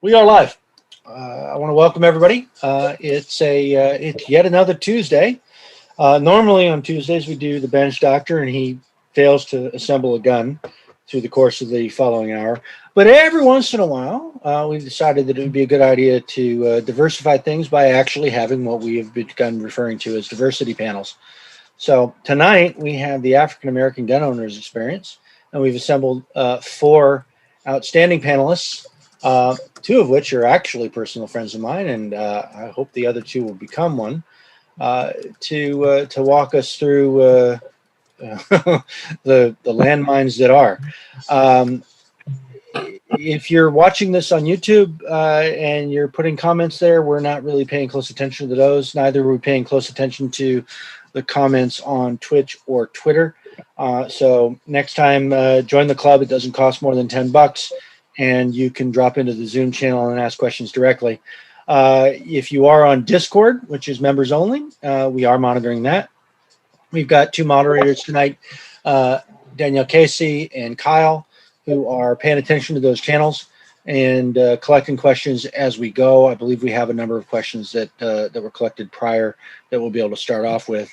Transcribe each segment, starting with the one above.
We are live. I want to welcome everybody. It's yet another Tuesday. Normally on Tuesdays we do the bench doctor, and he fails to assemble a gun through the course of the following hour. But every once in a while, we've decided that it would be a good idea to diversify things by actually having what we have begun referring to as diversity panels. So tonight we have the African American gun owners experience, and we've assembled four outstanding panelists. Two of which are actually personal friends of mine, and I hope the other two will become one, to walk us through the landmines that are. If you're watching this on YouTube and you're putting comments there, we're not really paying close attention to those. Neither are we paying close attention to the comments on Twitch or Twitter. So next time, join the club. It doesn't cost more than $10. And you can drop into the Zoom channel and ask questions directly. If you are on Discord, which is members only, we are monitoring that. We've got two moderators tonight, Danielle Casey and Kyle, who are paying attention to those channels and collecting questions as we go. I believe we have a number of questions that were collected prior that we'll be able to start off with.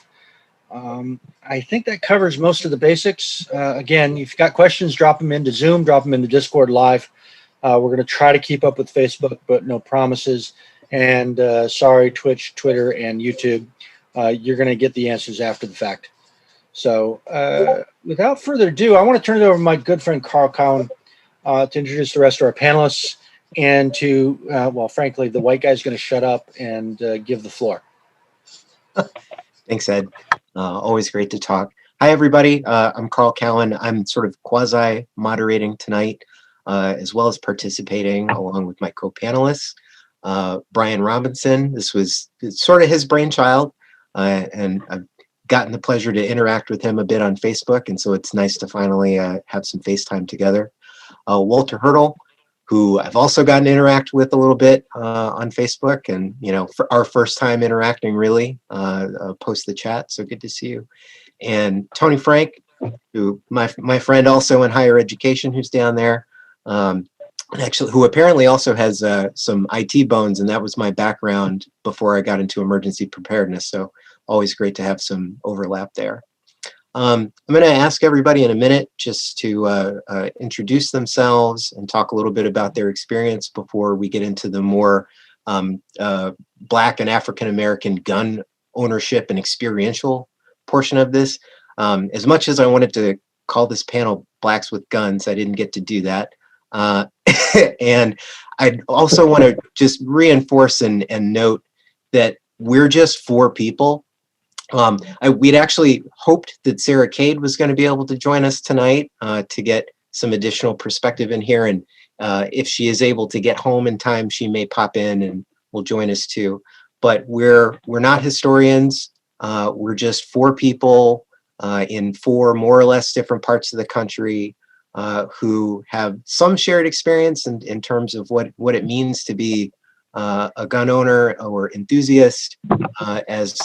I think that covers most of the basics. Again, if you've got questions, drop them into Zoom, drop them into Discord live. We're going to try to keep up with Facebook, but no promises. And sorry, Twitch, Twitter, and YouTube. You're going to get the answers after the fact. So without further ado, I want to turn it over to my good friend Carl Cowan to introduce the rest of our panelists and to, well, frankly, the white guy's going to shut up and give the floor. Thanks, Ed. Always great to talk. Hi, everybody. I'm Carl Cowan. I'm sort of quasi-moderating tonight, as well as participating along with my co-panelists. Brian Robinson, this was sort of his brainchild, and I've gotten the pleasure to interact with him a bit on Facebook, and so it's nice to finally have some FaceTime together. Walter Hurdle, who I've also gotten to interact with a little bit on Facebook, and for our first time interacting really post the chat, so good to see you. And Tony Frank, who my friend also in higher education, who's down there, and actually who apparently also has some IT bones, and that was my background before I got into emergency preparedness, so always great to have some overlap there. I'm going to ask everybody in a minute just to introduce themselves and talk a little bit about their experience before we get into the more Black and African American gun ownership and experiential portion of this. As much as I wanted to call this panel Blacks with Guns, I didn't get to do that. And I also want to just reinforce and note that we're just four people. We'd actually hoped that Sarah Cade was going to be able to join us tonight to get some additional perspective in here. And if she is able to get home in time, she may pop in and will join us too. But we're not historians. We're just four people in four more or less different parts of the country who have some shared experience in terms of what it means to be a gun owner or enthusiast, as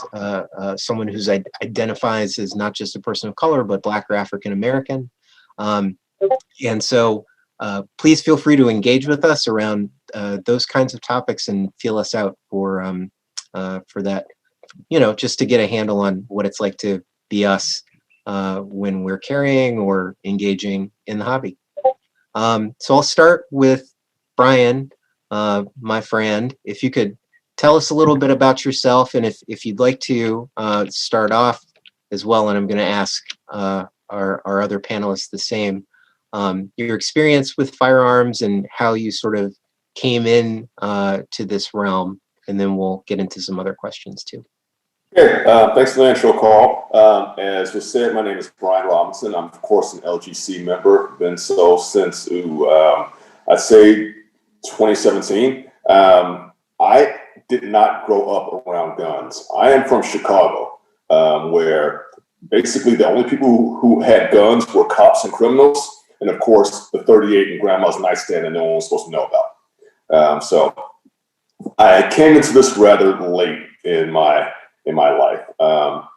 someone who identifies as not just a person of color, but Black or African American. And so please feel free to engage with us around those kinds of topics and feel us out for that, just to get a handle on what it's like to be us when we're carrying or engaging in the hobby. So I'll start with Brian. My friend, if you could tell us a little bit about yourself, and if you'd like to start off as well, and I'm going to ask our other panelists the same, your experience with firearms and how you sort of came in to this realm, and then we'll get into some other questions too. Okay, thanks for the intro, Carl. As was said, my name is Brian Robinson. I'm, of course, an LGC member, been so since, I'd say, 2017. I did not grow up around guns. I am from Chicago, where basically the only people who had guns were cops and criminals, and of course the 38 in grandma's nightstand that no one was supposed to know about. So I came into this rather late in my life.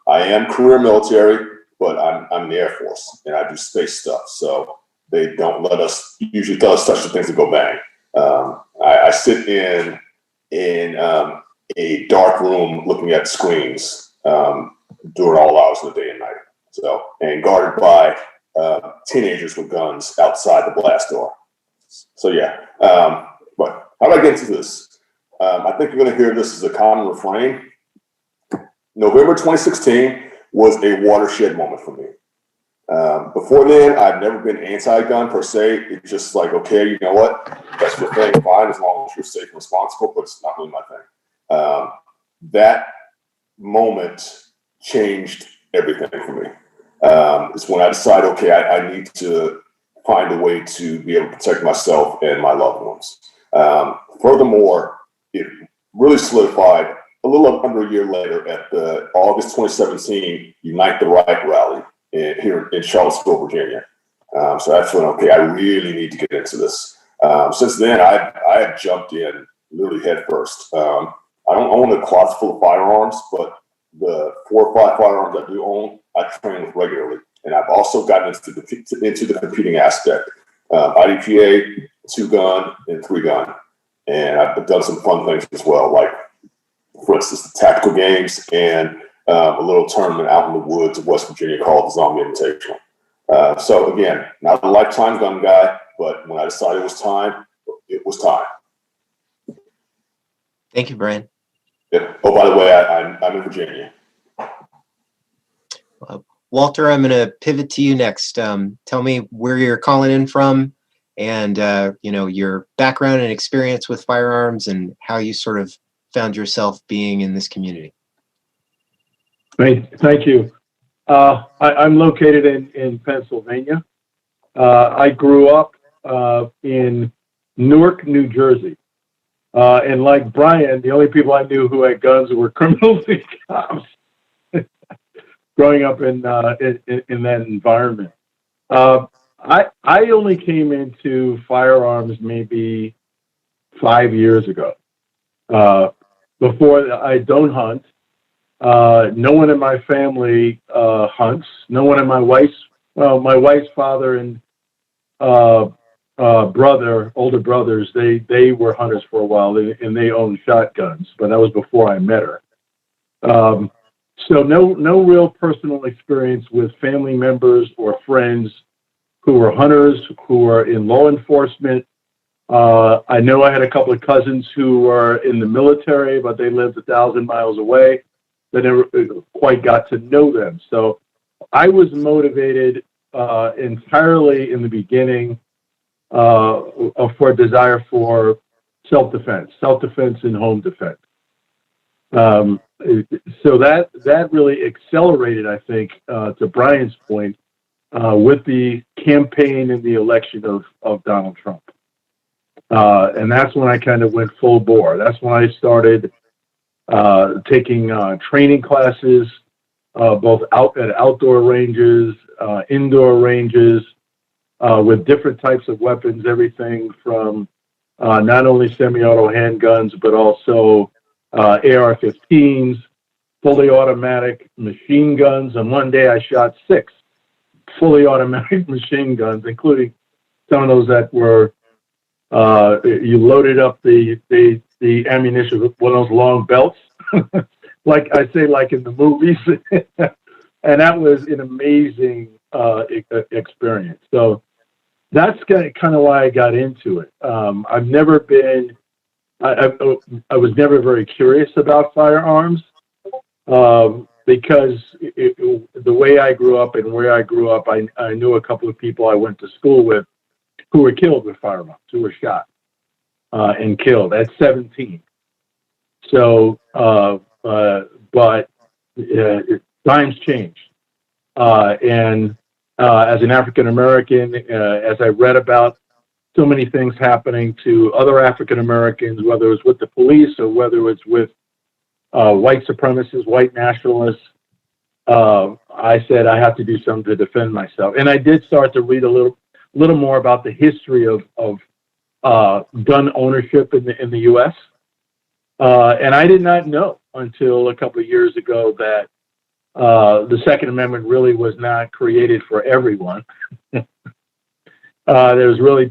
I am career military, but I'm in the Air Force and I do space stuff. So they don't let us usually tell us such things to go bang. I sit in a dark room looking at screens during all hours of the day and night. So, and guarded by teenagers with guns outside the blast door. So yeah, but how do I get into this? I think you're going to hear this as a common refrain. November 2016 was a watershed moment for me. Before then, I've never been anti-gun per se. It's just like, okay, you know what? That's your thing, fine, as long as you're safe and responsible, but it's not really my thing. That moment changed everything for me. It's when I decided, okay, I need to find a way to be able to protect myself and my loved ones. Furthermore, it really solidified a little under a year later at the August 2017 Unite the Right rally here in Charlottesville, Virginia. So that's when, okay, I really need to get into this. Since then, I have jumped in literally head first. I don't own a closet full of firearms, but the 4 or 5 firearms I do own, I train with regularly. And I've also gotten into the competing aspect. IDPA, 2-gun, and 3-gun. And I've done some fun things as well, like, for instance, the tactical games and a little tournament out in the woods of West Virginia called the Zombie Invitational. So again, not a lifetime gun guy, but when I decided it was time, it was time. Thank you, Brian. Yeah. Oh, by the way, I'm in Virginia. Walter, I'm going to pivot to you next. Tell me where you're calling in from, and your background and experience with firearms, and how you sort of found yourself being in this community. Thank you. I'm located in Pennsylvania. I grew up in Newark, New Jersey. And like Brian, the only people I knew who had guns were criminals and cops. Growing up in that environment, I only came into firearms maybe 5 years ago. Before I don't hunt. No one in my family hunts. No one in my wife's father and brother, older brothers, they were hunters for a while, and they owned shotguns, but that was before I met her. So no real personal experience with family members or friends who were hunters, who were in law enforcement. I know I had a couple of cousins who were in the military, but they lived 1,000 miles away. I never quite got to know them. So I was motivated entirely in the beginning for a desire for self-defense and home defense. So that really accelerated, I think, to Brian's point, with the campaign and the election of Donald Trump. And that's when I kind of went full bore. That's when I started taking training classes, both at outdoor ranges, indoor ranges, with different types of weapons, everything from not only semi-auto handguns, but also AR-15s, fully automatic machine guns. And one day I shot 6 fully automatic machine guns, including some of those that were, you loaded up the ammunition with one of those long belts, like I say, like in the movies. And that was an amazing experience. So that's kind of why I got into it. I've never been, I was never very curious about firearms, because the way I grew up and where I grew up, I knew a couple of people I went to school with who were killed with firearms, who were shot and killed at 17. So, but times changed. And as an African American, as I read about so many things happening to other African Americans, whether it's with the police or whether it's with white supremacists, white nationalists, I said I have to do something to defend myself. And I did start to read a little more about the history of gun ownership in the U.S. And I did not know until a couple of years ago that the Second Amendment really was not created for everyone. that was really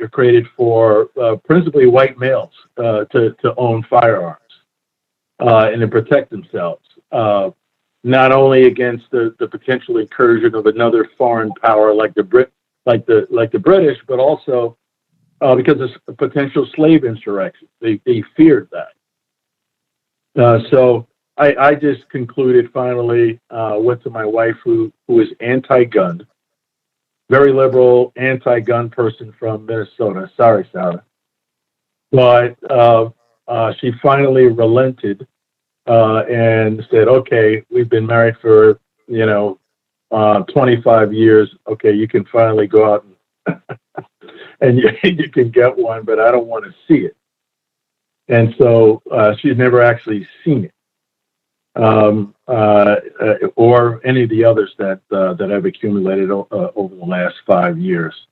created for principally white males to own firearms and to protect themselves, not only against the potential incursion of another foreign power like the British, but also because of potential slave insurrection. They feared that. So I just concluded finally, went to my wife who is anti-gun, very liberal, anti-gun person from Minnesota. Sorry, Sarah. But she finally relented and said, okay, we've been married for, 25 years. Okay, you can finally go out and you can get one, but I don't want to see it. And so she's never actually seen it. Or any of the others that I've accumulated over the last 5 years.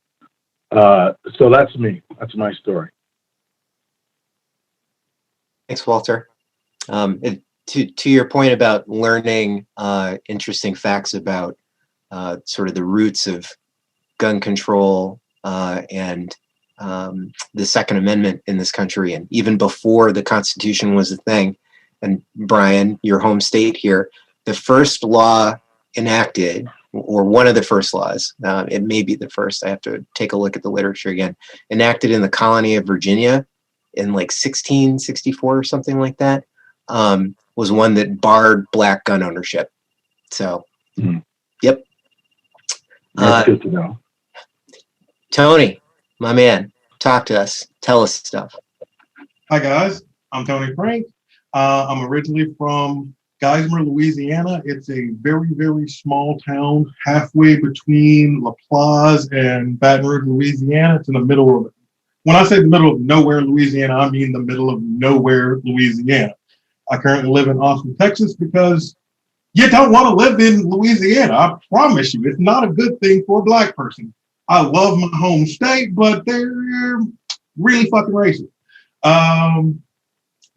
So that's me. That's my story. Thanks, Walter. To your point about learning interesting facts about sort of the roots of gun control and the Second Amendment in this country, and even before the Constitution was a thing. And Brian, your home state here, the first law enacted, or one of the first laws, it may be the first, I have to take a look at the literature again, enacted in the colony of Virginia in like 1664 or something like that, was one that barred black gun ownership. So, Yep. That's good to know. Tony, my man, talk to us. Tell us stuff. Hi, guys. I'm Tony Frank. I'm originally from Geismar, Louisiana. It's a very, very small town halfway between La Plaza and Baton Rouge, Louisiana. It's in the middle of, when I say the middle of nowhere, Louisiana, I mean the middle of nowhere, Louisiana. I currently live in Austin, Texas, because you don't want to live in Louisiana. I promise you, it's not a good thing for a black person. I love my home state, but they're really fucking racist.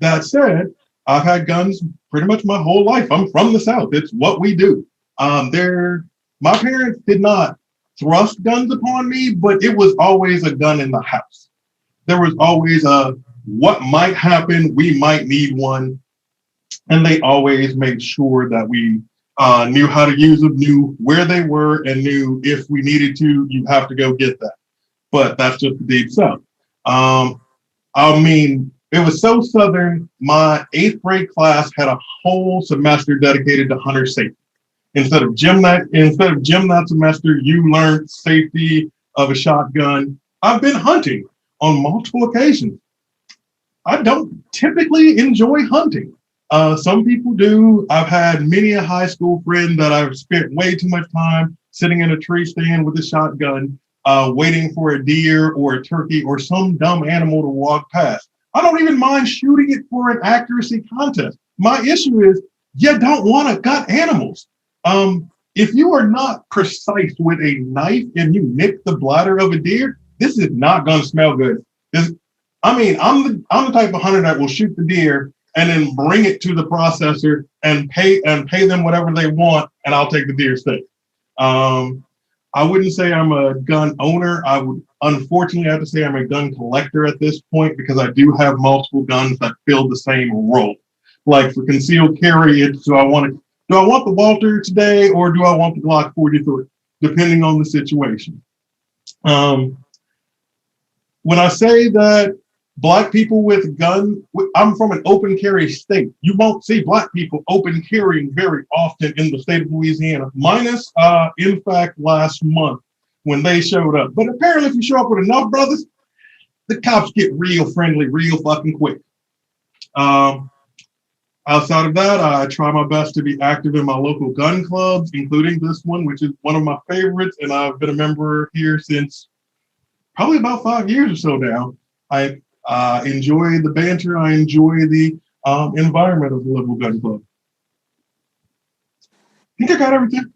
That said, I've had guns pretty much my whole life. I'm from the South. It's what we do. My parents did not thrust guns upon me, but it was always a gun in the house. There was always a, what might happen, we might need one. And they always made sure that we knew how to use them, knew where they were, and knew if we needed to, you have to go get that. But that's just the deep South. I mean, it was so Southern, my 8th grade class had a whole semester dedicated to hunter safety. Instead of gym that semester, you learned safety of a shotgun. I've been hunting on multiple occasions. I don't typically enjoy hunting. Some people do. I've had many a high school friend that I've spent way too much time sitting in a tree stand with a shotgun, waiting for a deer or a turkey or some dumb animal to walk past. I don't even mind shooting it for an accuracy contest. My issue is you don't want to gut animals. If you are not precise with a knife and you nick the bladder of a deer, this is not going to smell good. I'm the type of hunter that will shoot the deer and then bring it to the processor and pay them whatever they want, and I'll take the deer steak. I wouldn't say I'm a gun owner. I would unfortunately have to say I'm a gun collector at this point, because I do have multiple guns that fill the same role. Like for concealed carry, do I want the Walter today, or do I want the Glock 43, depending on the situation. When I say that Black people with guns, I'm from an open carry state. You won't see Black people open carrying very often in the state of Louisiana, minus, in fact, last month when they showed up. But apparently if you show up with enough brothers, the cops get real friendly, real fucking quick. Outside of that, I try my best to be active in my local gun clubs, including this one, which is one of my favorites. And I've been a member here since probably about 5 years or so now. I enjoy the banter. I enjoy the environment of the Liberal Gun Club. I think I got everything.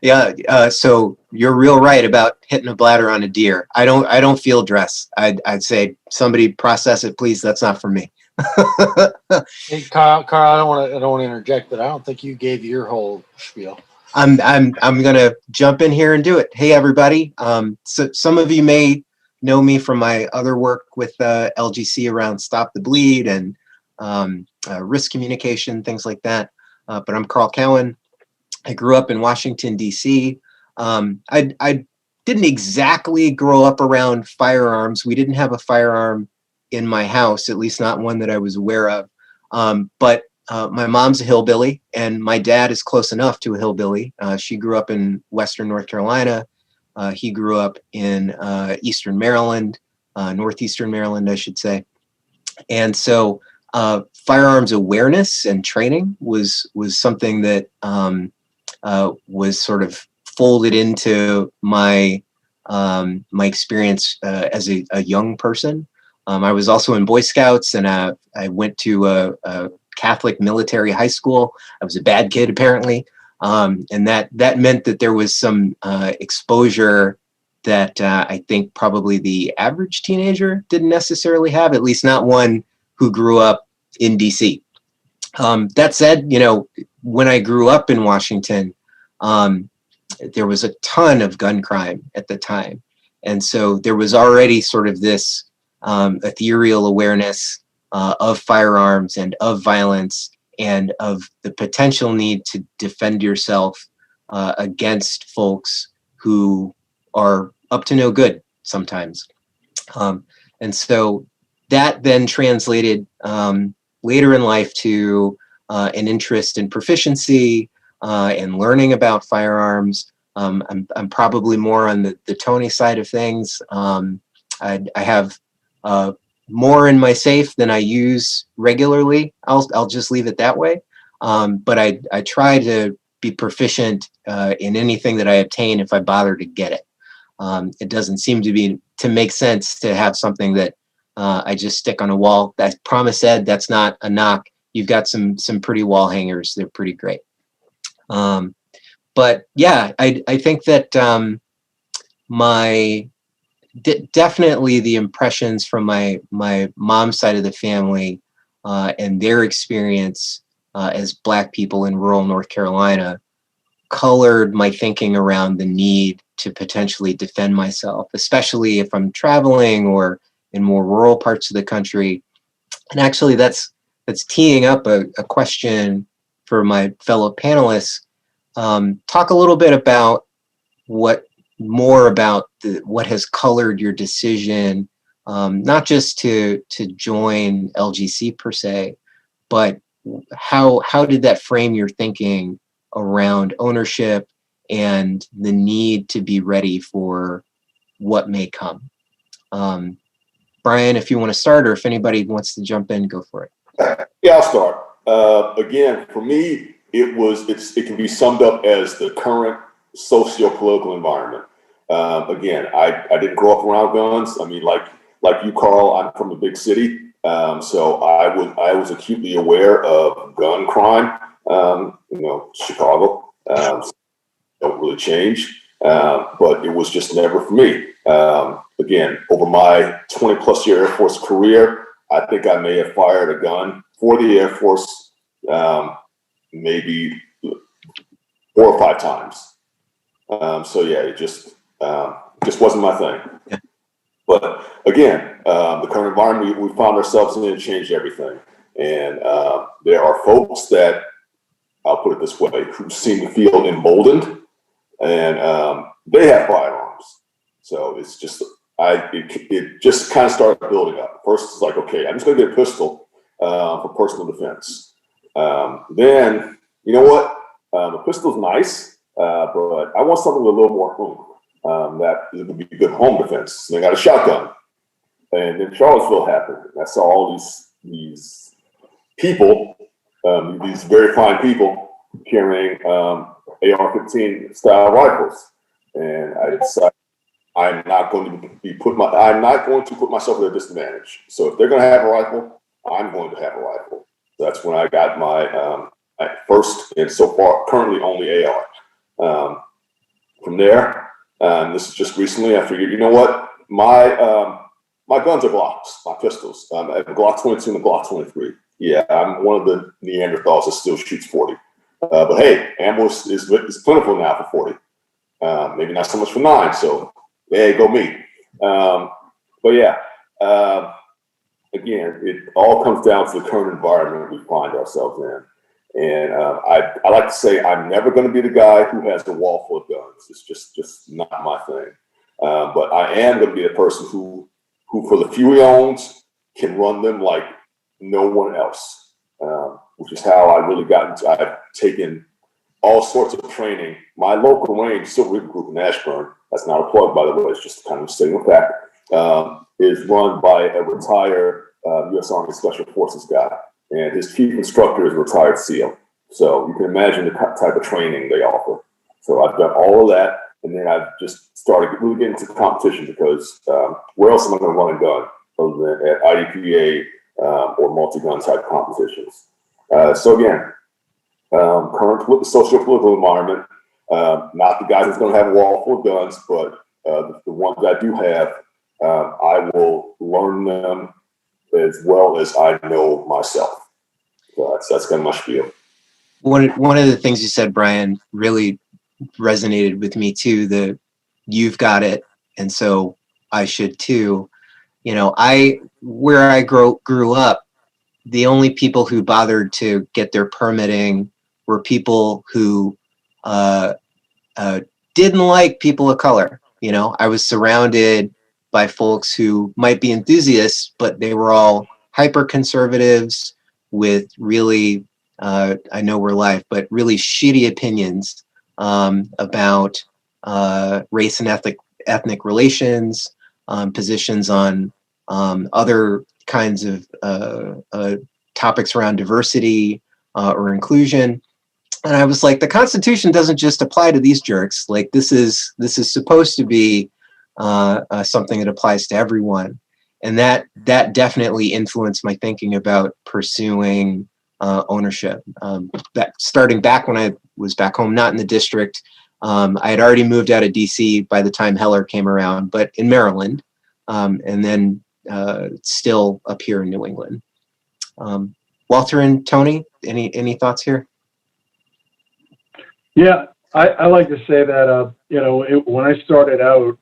Yeah. So you're real right about hitting a bladder on a deer. I don't field dress. I'd say somebody process it, please. That's not for me. Hey, Carl, I don't want to interject, but I don't think you gave your whole spiel. I'm gonna jump in here and do it. Hey everybody. So some of you may know me from my other work with LGC around Stop the Bleed and risk communication, things like that. But I'm Carl Cowan. I grew up in Washington, D.C. I didn't exactly grow up around firearms. We didn't have a firearm in my house, at least not one that I was aware of. But my mom's a hillbilly, and my dad is close enough to a hillbilly. She grew up in Western North Carolina. He grew up in Eastern Maryland, Northeastern Maryland, I should say. And so firearms awareness and training was something that was sort of folded into my my experience as a young person. I was also in Boy Scouts, and I went to a Catholic military high school. I was a bad kid, apparently, and that meant that there was some exposure that I think probably the average teenager didn't necessarily have, at least not one who grew up in DC. That said, you know, when I grew up in Washington, there was a ton of gun crime at the time. And so there was already sort of this ethereal awareness of firearms and of violence and of the potential need to defend yourself against folks who are up to no good sometimes. And so that then translated later in life to an interest in proficiency and learning about firearms. I'm probably more on the Tony side of things. I have more in my safe than I use regularly. I'll just leave it that way. But I try to be proficient in anything that I obtain if I bother to get it. It doesn't seem to make sense to have something that I just stick on a wall. I promise, Ed, that's not a knock. You've got some pretty wall hangers. They're pretty great. But yeah, I think that definitely the impressions from my mom's side of the family and their experience as Black people in rural North Carolina colored my thinking around the need to potentially defend myself, especially if I'm traveling or in more rural parts of the country. And actually, that's teeing up a question for my fellow panelists. Talk a little bit about what has colored your decision, not just to join LGC per se, but how did that frame your thinking around ownership and the need to be ready for what may come? Brian, if you want to start, or if anybody wants to jump in, go for it. Yeah, I'll start. Again, for me, it can be summed up as the current socio-political environment. Again, I didn't grow up around guns. I mean, like you, Carl, I'm from a big city, so I was acutely aware of gun crime. You know, Chicago don't really change, but it was just never for me. Again, over my 20+ year Air Force career, I think I may have fired a gun for the Air Force maybe 4 or 5 times. So yeah, it just wasn't my thing. Yeah. But again, the current environment we found ourselves in changed everything. And there are folks that, I'll put it this way, who seem to feel emboldened, and they have firearms. So it's just, it just kind of started building up. First, it's like, okay, I'm just going to get a pistol for personal defense. Then, you know what? A pistol's nice, but I want something with a little more room. That it would be good home defense. So I got a shotgun. And then Charlottesville happened. I saw all these people, these very fine people carrying AR-15 style rifles. And I decided I'm not going to put myself at a disadvantage. So if they're going to have a rifle, I'm going to have a rifle. That's when I got my first and so far currently only AR. From there, this is just recently, I figured, you know what, my guns are Glocks, my pistols. I have a Glock 22 and a Glock 23. Yeah, I'm one of the Neanderthals that still shoots 40. But hey, ammo is plentiful now for 40. Maybe not so much for 9. So hey, go me. But yeah, again, it all comes down to the current environment we find ourselves in. And I like to say I'm never going to be the guy who has the wall full of guns. It's just not my thing. But I am going to be the person who for the few he owns can run them like no one else, which is how I really got into. I've taken all sorts of training. My local range, Silver River Group in Ashburn, that's not a plug, by the way, it's just kind of stating the fact, is run by a retired U.S. Army Special Forces guy. And his chief instructor is a retired SEAL. So you can imagine the type of training they offer. So I've done all of that. And then I've just started really getting into competition because where else am I going to run and gun other than at IDPA or multi-gun type competitions? So again, current socio-political environment, not the guy who's going to have a wall full of guns, but the ones I do have, I will learn them as well as I know myself. So that's kind of my spiel. One of the things you said, Brian, really resonated with me too. You've got it, and so I should too. You know, where I grew up, the only people who bothered to get their permitting were people who didn't like people of color. You know, I was surrounded by folks who might be enthusiasts, but they were all hyper conservatives with really, I know we're live, but really shitty opinions about race and ethnic relations, positions on other kinds of topics around diversity or inclusion. And I was like, the Constitution doesn't just apply to these jerks. Like this is supposed to be something that applies to everyone. And that definitely influenced my thinking about pursuing ownership. Starting back when I was back home, not in the district, I had already moved out of DC by the time Heller came around, but in Maryland, and then still up here in New England. Walter and Tony, any thoughts here? Yeah, I like to say that, when I started out,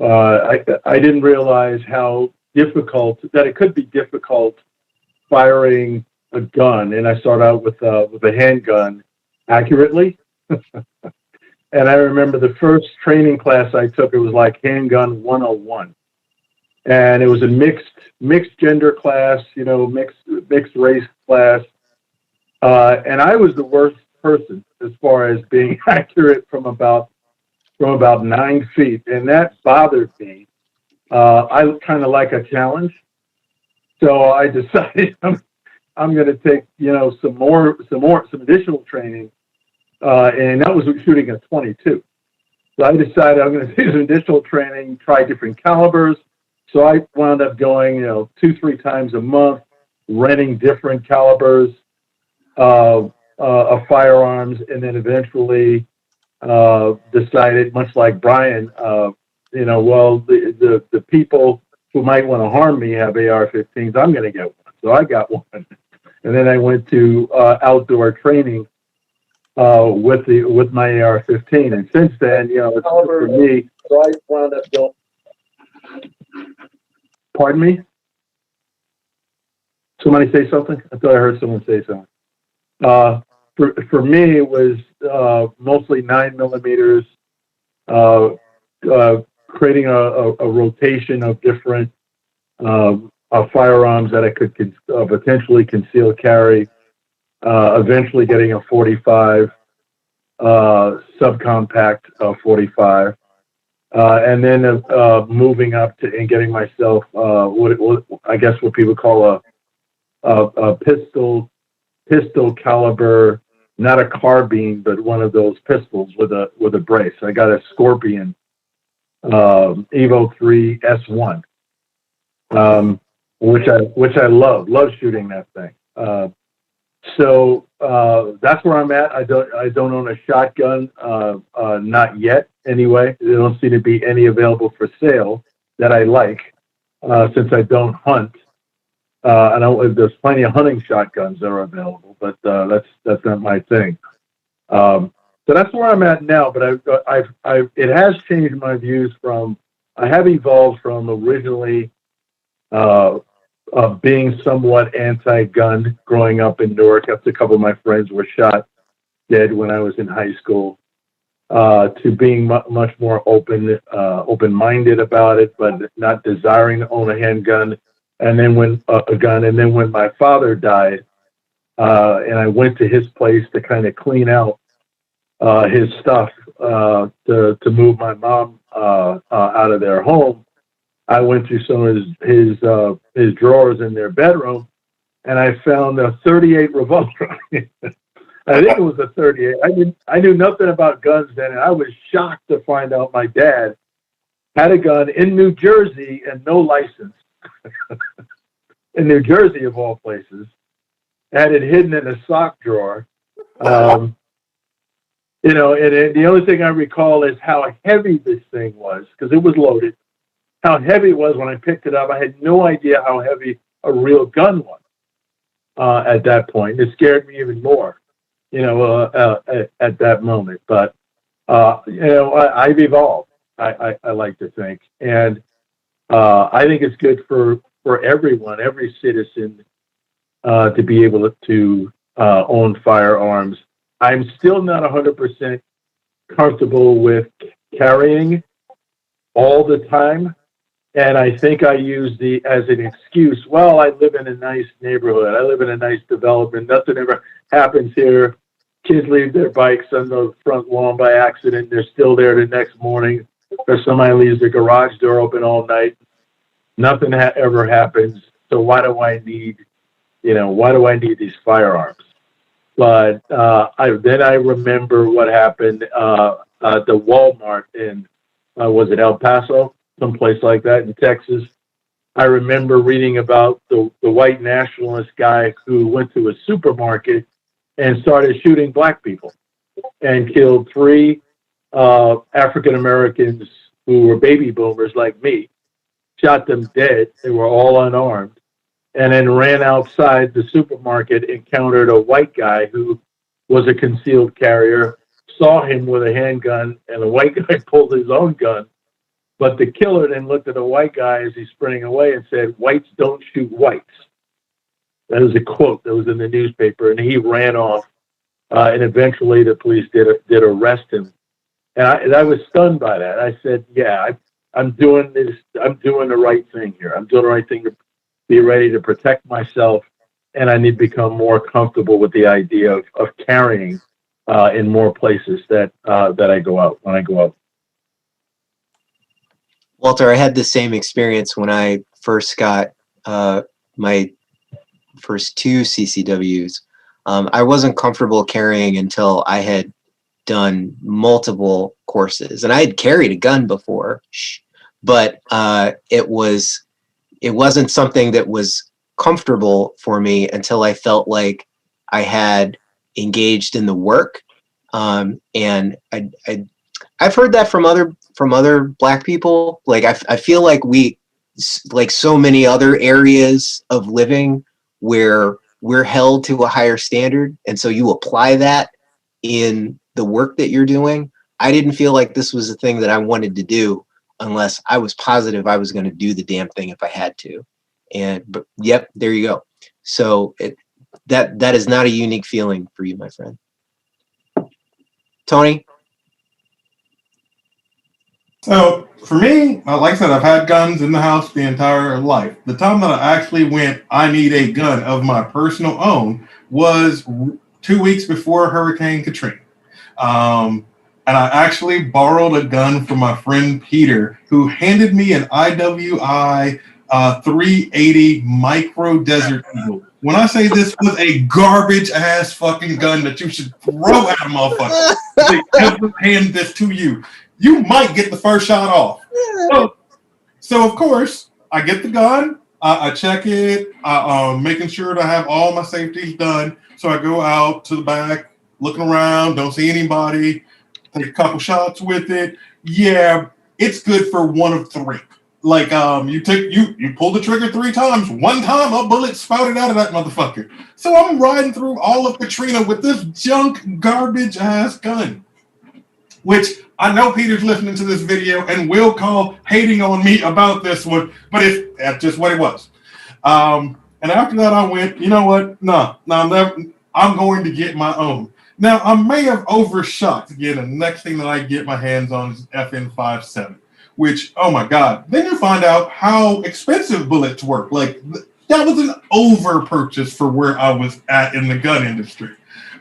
I didn't realize how difficult, that it could be difficult firing a gun. And I started out with a handgun accurately. And I remember the first training class I took, it was like handgun 101. And it was a mixed gender class, mixed race class. And I was the worst person as far as being accurate from about 9 feet, and that bothered me. I kind of like a challenge, so I decided I'm going to take some additional training, and that was shooting a 22. So I decided I'm going to do some additional training, try different calibers. So I wound up going 2-3 times a month, renting different calibers of firearms, and then eventually decided, much like Brian, the people who might want to harm me have AR-15s. I'm going to get one, so I got one, and then I went to outdoor training with my AR-15, and since then, it's for me. So I wound up going. Pardon me? Somebody say something? I thought I heard someone say something. For me, it was mostly 9mm, creating a rotation of different firearms that I could potentially conceal carry, eventually getting a 45, subcompact 45, and then moving up to and getting myself what people call a pistol caliber, not a carbine, but one of those pistols with a brace. I got a Scorpion Evo 3 S1, which I love shooting that thing. So that's where I'm at. I don't own a shotgun, not yet anyway. There don't seem to be any available for sale that I like, since I don't hunt. There's plenty of hunting shotguns that are available, but that's not my thing. So that's where I'm at now. But it has changed my views I have evolved from originally being somewhat anti-gun growing up in Newark. After a couple of my friends were shot dead when I was in high school, to being much more open-minded about it, but not desiring to own a handgun. And then when my father died, and I went to his place to kind of clean out his stuff, to move my mom out of their home, I went through some of his drawers in their bedroom, and I found a .38 revolver. I think it was a .38. I knew nothing about guns then, and I was shocked to find out my dad had a gun in New Jersey and no license. In New Jersey, of all places, had it hidden in a sock drawer. And the only thing I recall is how heavy this thing was, because it was loaded. How heavy it was when I picked it up. I had no idea how heavy a real gun was at that point. It scared me even more, at that moment. But, I've evolved, I like to think. And I think it's good for everyone, every citizen, to be able to own firearms. I'm still not 100% comfortable with carrying all the time. And I think I use as an excuse, well, I live in a nice neighborhood. I live in a nice development. Nothing ever happens here. Kids leave their bikes on the front lawn by accident. They're still there the next morning. Or somebody leaves their garage door open all night. Nothing ever happens. So why do I need these firearms? But then I remember what happened at the Walmart in, was it El Paso? Someplace like that in Texas. I remember reading about the white nationalist guy who went to a supermarket and started shooting black people and killed 3 African Americans who were baby boomers like me, shot them dead. They were all unarmed, and then ran outside the supermarket, encountered a white guy who was a concealed carrier, saw him with a handgun, and the white guy pulled his own gun. But the killer then looked at the white guy as he's sprinting away and said, "Whites don't shoot whites." That was a quote that was in the newspaper, and he ran off. And eventually the police did arrest him. And I was stunned by that. I said, yeah, I'm doing this. I'm doing the right thing here. I'm doing the right thing to be ready to protect myself. And I need to become more comfortable with the idea of carrying in more places that I go out, when I go out. Walter, I had the same experience when I first got my first 2 CCWs. I wasn't comfortable carrying until I had done multiple courses, and I had carried a gun before, but it wasn't something that was comfortable for me until I felt like I had engaged in the work. And I've heard that from other Black people. Like I feel like we, like so many other areas of living where we're held to a higher standard, and so you apply that in the work that you're doing. I didn't feel like this was a thing that I wanted to do unless I was positive I was going to do the damn thing if I had to. But yep, there you go. So that is not a unique feeling for you, my friend. Tony? So for me, like I said, I've had guns in the house the entire life. The time that I actually went, I need a gun of my personal own, was 2 weeks before Hurricane Katrina. And I actually borrowed a gun from my friend Peter, who handed me an IWI 380 Micro Desert Eagle. When I say this was a garbage ass fucking gun that you should throw at a motherfucker, they ever hand this to you, you might get the first shot off. So of course, I get the gun, I check it, making sure that I have all my safeties done. So I go out to the back, looking around, don't see anybody, take a couple shots with it. Yeah, it's good for 1 of 3. Like you pull the trigger 3 times. One time a bullet spouted out of that motherfucker. So I'm riding through all of Katrina with this junk garbage ass gun. Which I know Peter's listening to this video and will call hating on me about this one, but that's just what it was. And after that, I went, you know what? No, I'm going to get my own. Now, I may have overshot. Again, the next thing that I get my hands on is FN57, which, oh my God. Then you find out how expensive bullets work. Like, that was an over purchase for where I was at in the gun industry.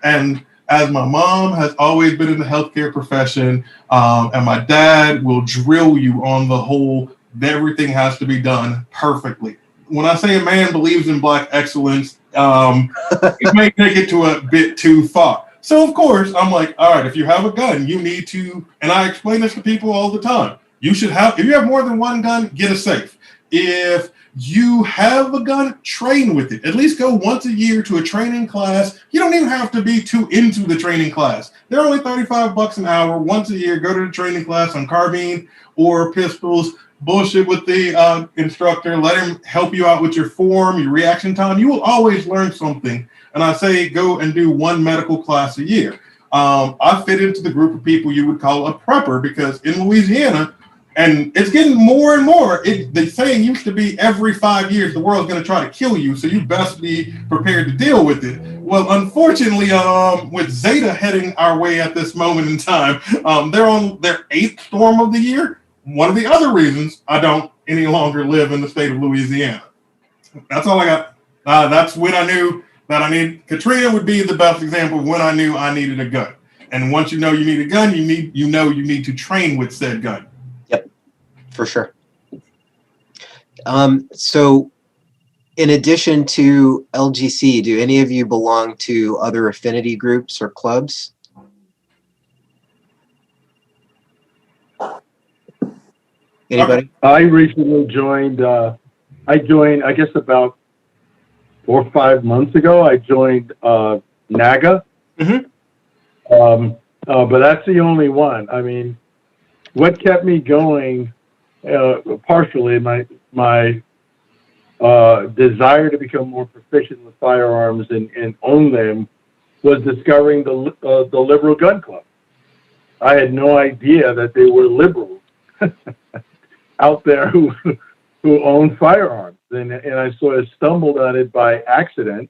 And as my mom has always been in the healthcare profession, and my dad will drill you on the whole, everything has to be done perfectly. When I say a man believes in Black excellence, it may take it to a bit too far. So, of course, I'm like, all right, if you have a gun, you need to, and I explain this to people all the time, if you have more than one gun, get a safe. If you have a gun, train with it. At least go once a year to a training class. You don't even have to be too into the training class. They're only $35 an hour. Once a year, go to the training class on carbine or pistols. Bullshit with the instructor. Let him help you out with your form, your reaction time. You will always learn something. And I say go and do one medical class a year. I fit into the group of people you would call a prepper because in Louisiana, and it's getting more and more. The saying used to be every 5 years the world's going to try to kill you, so you best be prepared to deal with it. Well, unfortunately, with Zeta heading our way at this moment in time, they're on their 8th storm of the year. One of the other reasons I don't any longer live in the state of Louisiana. That's all I got. That's when I knew that I need. Katrina would be the best example of when I knew I needed a gun. And once you know you need a gun, you need to train with said gun. For sure. So in addition to LGC, do any of you belong to other affinity groups or clubs? Anybody? I recently joined, I guess about 4 or 5 months ago, I joined NAGA. Mm-hmm. But that's the only one. I mean, what kept me going partially my desire to become more proficient with firearms and own them was discovering the liberal gun club. I had no idea that they were liberals out there who own firearms, and I sort of stumbled on it by accident,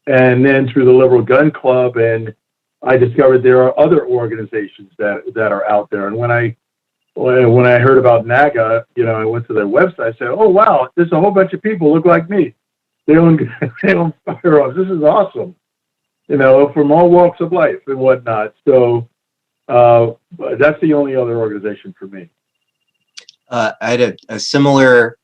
and then through the liberal gun club, and I discovered there are other organizations that are out there, and when I heard about NAGA, I went to their website. I said, "Oh wow, there's a whole bunch of people look like me. They own firearms. This is awesome." From all walks of life and whatnot. So that's the only other organization for me. I had a similar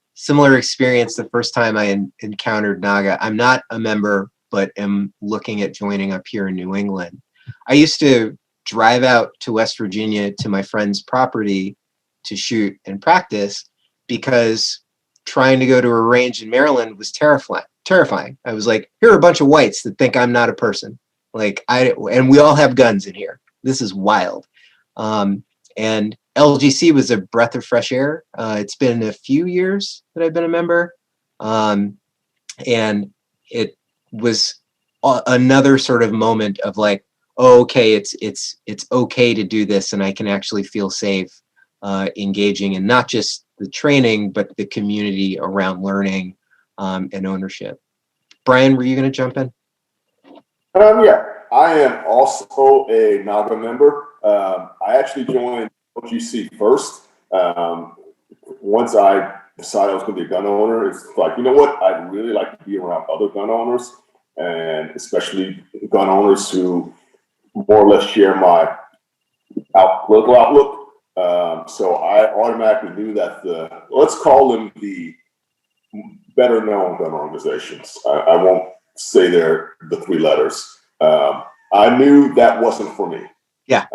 experience the first time I encountered NAGA. I'm not a member, but am looking at joining up here in New England. I used to drive out to West Virginia to my friend's property to shoot and practice because trying to go to a range in Maryland was terrifying. I was like, here are a bunch of whites that think I'm not a person. And we all have guns in here. This is wild. And LGC was a breath of fresh air. It's been a few years that I've been a member. And it was another sort of moment of like, oh, okay, it's okay to do this, and I can actually feel safe engaging in not just the training, but the community around learning and ownership. Brian, were you going to jump in? Yeah, I am also a NAGA member. I actually joined OGC first. Once I decided I was going to be a gun owner, it's like, you know what? I'd really like to be around other gun owners, and especially gun owners who more or less share my political outlook. So I automatically knew that let's call them the better known gun organizations. I won't say they're the 3 letters. I knew that wasn't for me. Yeah.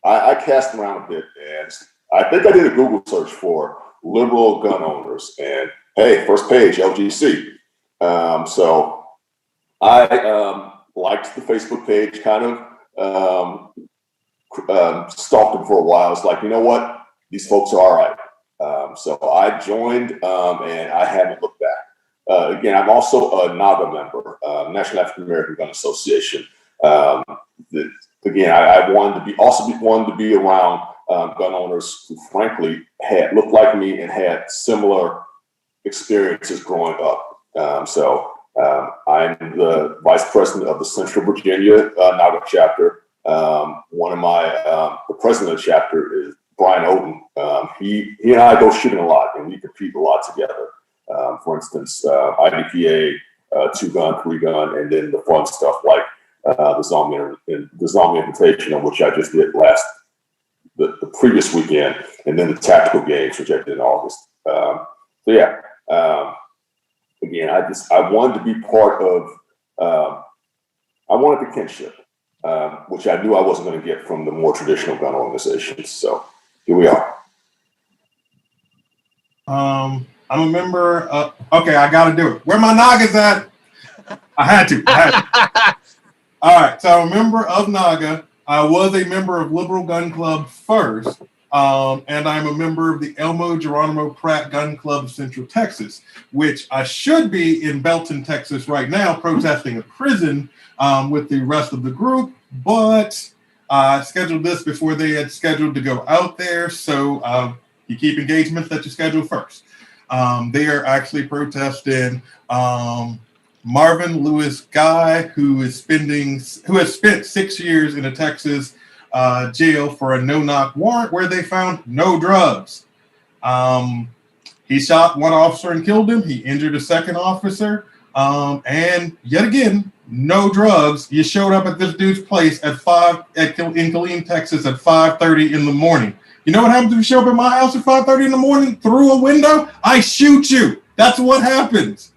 I cast around a bit, and I think I did a Google search for liberal gun owners, and hey, first page, LGC. So I liked the Facebook page, kind of stalked them for a while. It's like, you know what? These folks are all right. So I joined, and I haven't looked back. Again, I'm also a NAGA member, National African American Gun Association. Again, I wanted to be around gun owners who, frankly, looked like me and had similar experiences growing up. I'm the vice president of the Central Virginia NAGA chapter. The president of the chapter is Brian Oden. He and I go shooting a lot, and we compete a lot together. For instance, IDPA, 2-gun, 3-gun, and then the fun stuff like the Zombie Invitational, which I just did the previous weekend, and then the tactical games, which I did in August. Again, I wanted to be part of. I wanted the kinship, which I knew I wasn't going to get from the more traditional gun organizations. So here we are. I'm a member of, okay, I got to do it. Where my Nagas at? I had to. All right, so I'm a member of NAGA. I was a member of Liberal Gun Club first, and I'm a member of the Elmo Geronimo Pratt Gun Club of Central Texas, which I should be in Belton, Texas right now, protesting a prison with the rest of the group, but I scheduled this before they had scheduled to go out there, so you keep engagements that you schedule first. They are actually protesting Marvin Lewis Guy, who has spent 6 years in a Texas jail for a no-knock warrant where they found no drugs. He shot one officer and killed him. He injured a second officer, and yet again, no drugs. You showed up at this dude's place in Killeen, Texas, at 5:30 in the morning. You know what happens if you show up at my house at 5:30 in the morning through a window? I shoot you. That's what happens.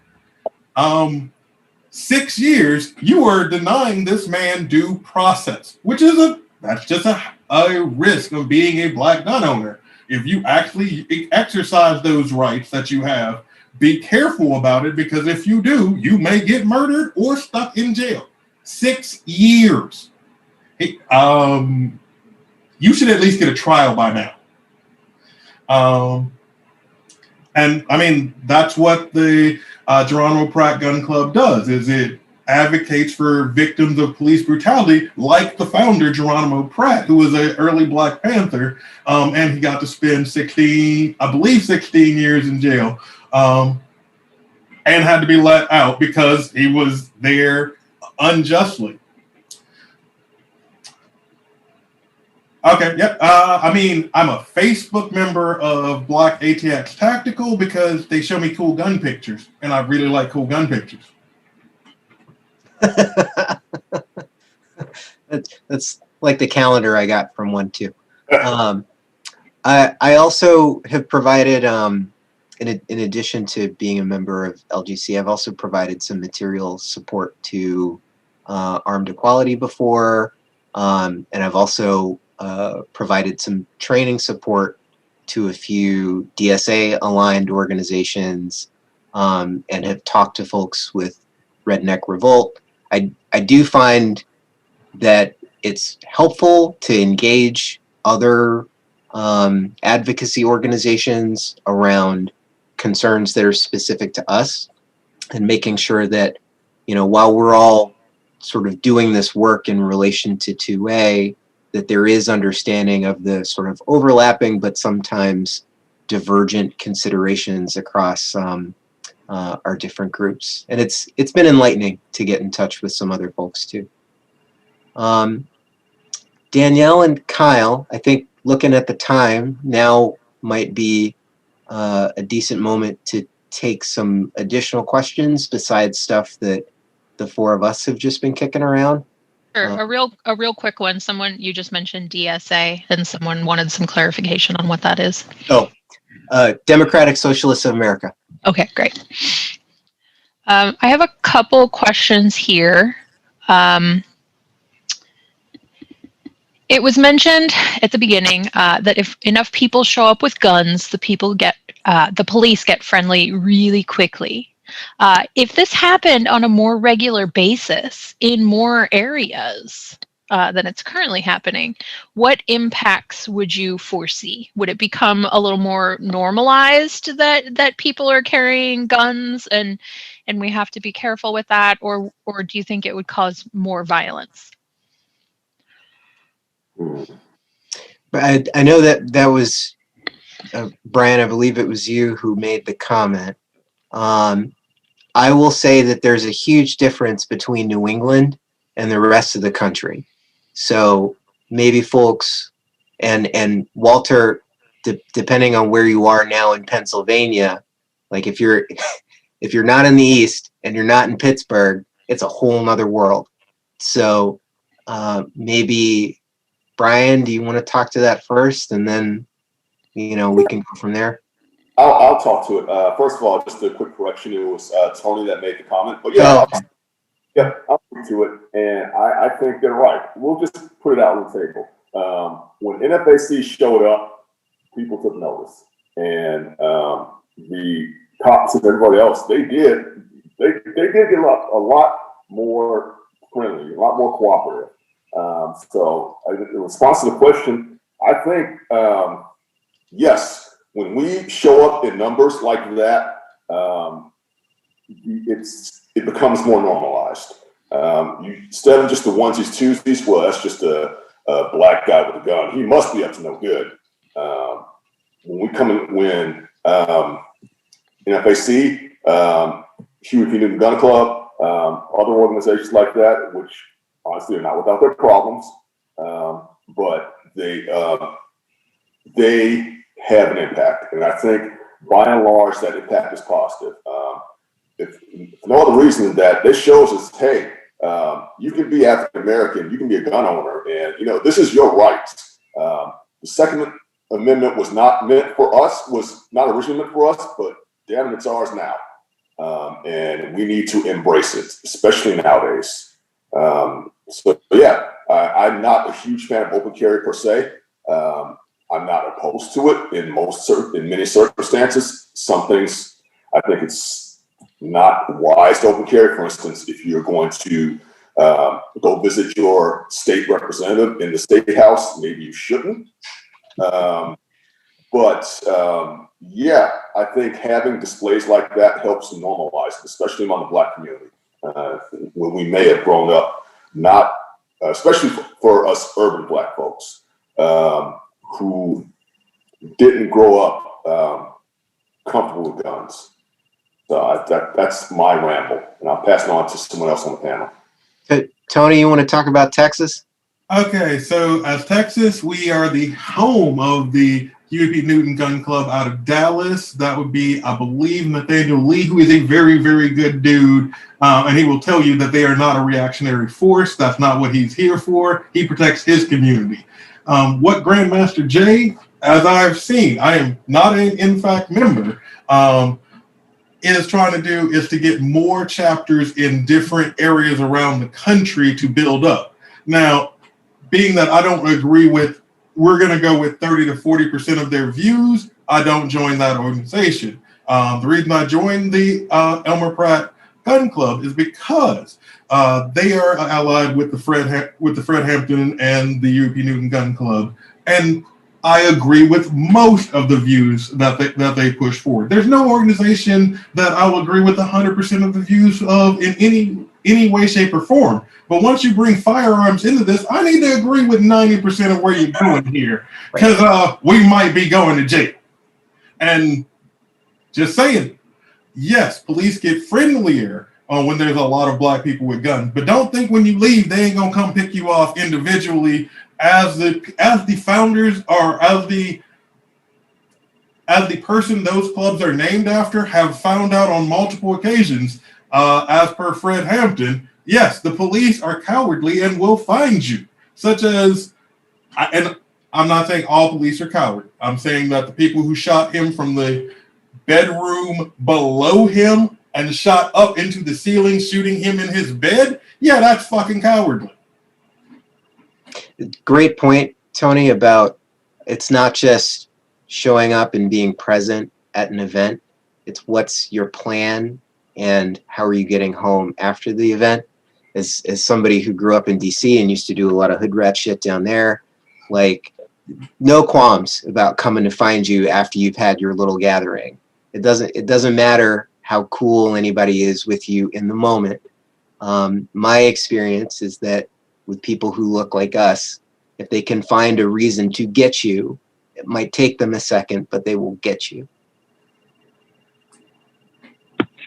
6 years, you are denying this man due process, which is that's just a risk of being a black gun owner. If you actually exercise those rights that you have, be careful about it, because if you do, you may get murdered or stuck in jail. 6 years. Hey, you should at least get a trial by now. And I mean, that's what the Geronimo Pratt Gun Club does, is it advocates for victims of police brutality, like the founder, Geronimo Pratt, who was an early Black Panther, and he got to spend 16 years in jail, and had to be let out because he was there unjustly. Okay, yeah. I mean, I'm a Facebook member of Black ATX Tactical because they show me cool gun pictures, and I really like cool gun pictures. That's like the calendar I got from one too. I also have provided, in addition to being a member of LGC, I've also provided some material support to Armed Equality before, and I've also provided some training support to a few DSA-aligned organizations, and have talked to folks with Redneck Revolt. I do find that it's helpful to engage other advocacy organizations around concerns that are specific to us, and making sure that, you know, while we're all sort of doing this work in relation to 2A, that there is understanding of the sort of overlapping but sometimes divergent considerations across our different groups. And it's been enlightening to get in touch with some other folks too. Danielle and Kyle, I think looking at the time, now might be a decent moment to take some additional questions besides stuff that the four of us have just been kicking around. Sure. A real quick one. You just mentioned DSA, and someone wanted some clarification on what that is. Oh, Democratic Socialists of America. Okay, great. I have a couple questions here. It was mentioned at the beginning that if enough people show up with guns, the police get friendly really quickly. If this happened on a more regular basis in more areas, than it's currently happening, what impacts would you foresee? Would it become a little more normalized that people are carrying guns and we have to be careful with that, or do you think it would cause more violence? But I know that was Brian. I believe it was you who made the comment. I will say that there's a huge difference between New England and the rest of the country. So maybe folks and Walter, depending on where you are now in Pennsylvania, like if you're not in the East and you're not in Pittsburgh, it's a whole nother world. So maybe Brian, do you want to talk to that first, and then we can go from there? I'll talk to it. First of all, just a quick correction. It was Tony that made the comment. But yeah, I'll speak to it. And I think they're right. We'll just put it out on the table. When NFAC showed up, people took notice. And the cops and everybody else, they did get a lot more friendly, a lot more cooperative. So in response to the question, I think, yes, when we show up in numbers like that, it becomes more normalized. Instead of just the onesies, twosies, well, that's just a black guy with a gun. He must be up to no good. When we come in, when NFAC, Huey P. Newton Gun Club, other organizations like that, which honestly are not without their problems, but they have an impact. And I think by and large that impact is positive. If no other reason than that, this shows us, hey, you can be African American, you can be a gun owner, and this is your right. The Second Amendment was not meant for us, was not originally meant for us, but damn it, it's ours now. And we need to embrace it, especially nowadays. So yeah, I'm not a huge fan of open carry per se. I'm not opposed to it in many circumstances. Some things I think it's not wise to open carry. For instance, if you're going to go visit your state representative in the state house, maybe you shouldn't. Yeah, I think having displays like that helps to normalize it, especially among the Black community, when we may have grown up, not especially for us urban Black folks who didn't grow up comfortable with guns. So that's my ramble, and I'll pass it on to someone else on the panel. Tony, you want to talk about Texas? Okay, so as Texas, we are the home of the Huey P. Newton Gun Club out of Dallas. That would be, I believe, Nathaniel Lee, who is a very, very good dude. And he will tell you that they are not a reactionary force. That's not what he's here for. He protects his community. What Grandmaster Jay, as I've seen, I am not an in-fact member, is trying to do is to get more chapters in different areas around the country to build up. Now, being that I don't agree with, we're going to go with 30 to 40% of their views, I don't join that organization. The reason I joined the Elmer Pratt Gun Club is because they are allied with the Fred Hampton and the Huey P. Newton Gun Club, and I agree with most of the views that they push forward. There's no organization that I will agree with 100% of the views of in any way, shape, or form. But once you bring firearms into this, I need to agree with 90% of where you're going here, because we might be going to jail. And just saying, yes, police get friendlier when there's a lot of Black people with guns, but don't think when you leave they ain't gonna come pick you off individually. As the founders, or as the person those clubs are named after, have found out on multiple occasions, as per Fred Hampton, yes, the police are cowardly and will find you. Such as, and I'm not saying all police are coward. I'm saying that the people who shot him from the bedroom below him and shot up into the ceiling, shooting him in his bed, yeah, that's fucking cowardly. Great point, Tony, about it's not just showing up and being present at an event. It's what's your plan and how are you getting home after the event. as somebody who grew up in DC and used to do a lot of hood rat shit down there, like, no qualms about coming to find you after you've had your little gathering. It doesn't matter how cool anybody is with you in the moment. My experience is that with people who look like us, if they can find a reason to get you, it might take them a second, but they will get you.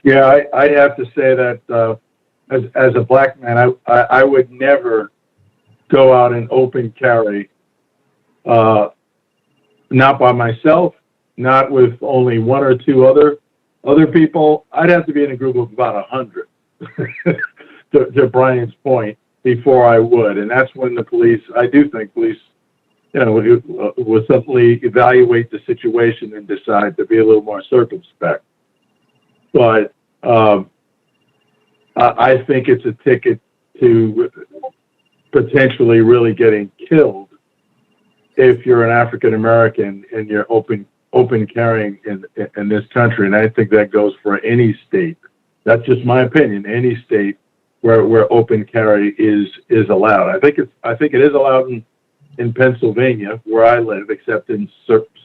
Yeah, I'd have to say that as a black man, I would never go out and open carry, not by myself, not with only one or two other people. I'd have to be in a group of about 100, to Brian's point, before I would. And that's when the police, I do think police, will simply evaluate the situation and decide to be a little more circumspect. But I think it's a ticket to potentially really getting killed if you're an African American and you're open carrying in this country. And I think that goes for any state. That's just my opinion. Any state where open carry is allowed. I think it is allowed in Pennsylvania, where I live, except in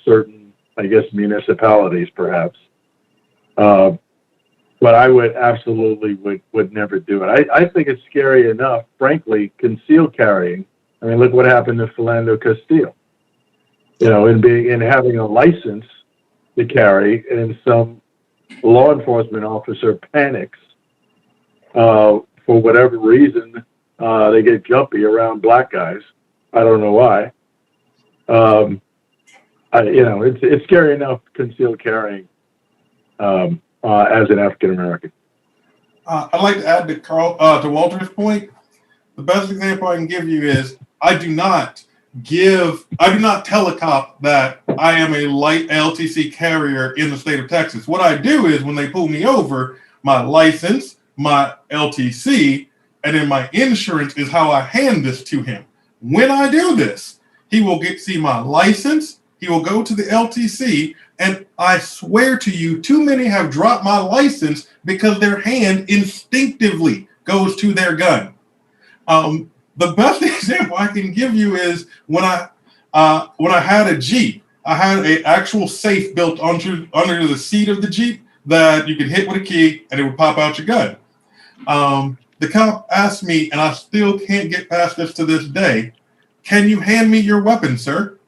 certain, I guess, municipalities, perhaps. But I would absolutely would never do it. I think it's scary enough, frankly, concealed carrying. I mean, look what happened to Philando Castile. In having a license to carry, and some law enforcement officer panics for whatever reason. They get jumpy around black guys. I don't know why. It's scary enough concealed carrying as an African American. I'd like to add to Walter's point. The best example I can give you is I do not tell a cop that I am a light LTC carrier in the state of Texas. What I do is when they pull me over, my license, my LTC, and then my insurance is how I hand this to him. When I do this, he will see my license, he will go to the LTC, and I swear to you, too many have dropped my license because their hand instinctively goes to their gun. The best example I can give you is when I had a Jeep. I had an actual safe built under the seat of the Jeep that you could hit with a key and it would pop out your gun. The cop asked me, and I still can't get past this to this day, "Can you hand me your weapon, sir?"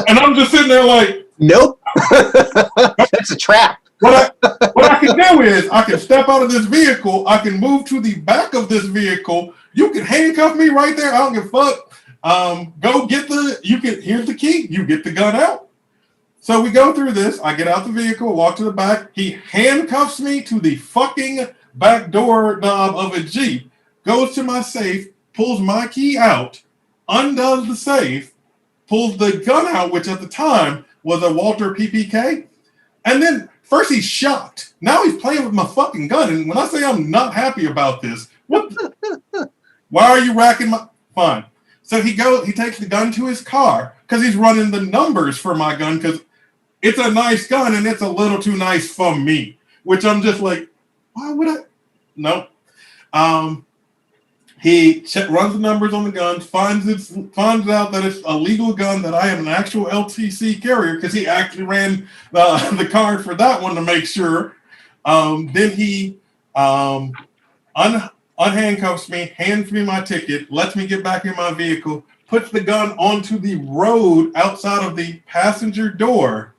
And I'm just sitting there like, nope. That's a trap. What I can do is I can step out of this vehicle. I can move to the back of this vehicle. You can handcuff me right there. I don't give a fuck. Go get here's the key. You get the gun out. So we go through this. I get out the vehicle, walk to the back. He handcuffs me to the fucking back door knob of a Jeep, goes to my safe, pulls my key out, undoes the safe, pulls the gun out, which at the time was a Walter PPK. And then first he's shocked. Now he's playing with my fucking gun. And when I say I'm not happy about this, why are you racking my... Fine. So he takes the gun to his car because he's running the numbers for my gun because it's a nice gun and it's a little too nice for me, which I'm just like, why would I? No. He runs the numbers on the gun, finds out that it's a legal gun, that I am an actual LTC carrier because he actually ran the card for that one to make sure. Then he unhandcuffs me, hands me my ticket, lets me get back in my vehicle, puts the gun onto the road outside of the passenger door,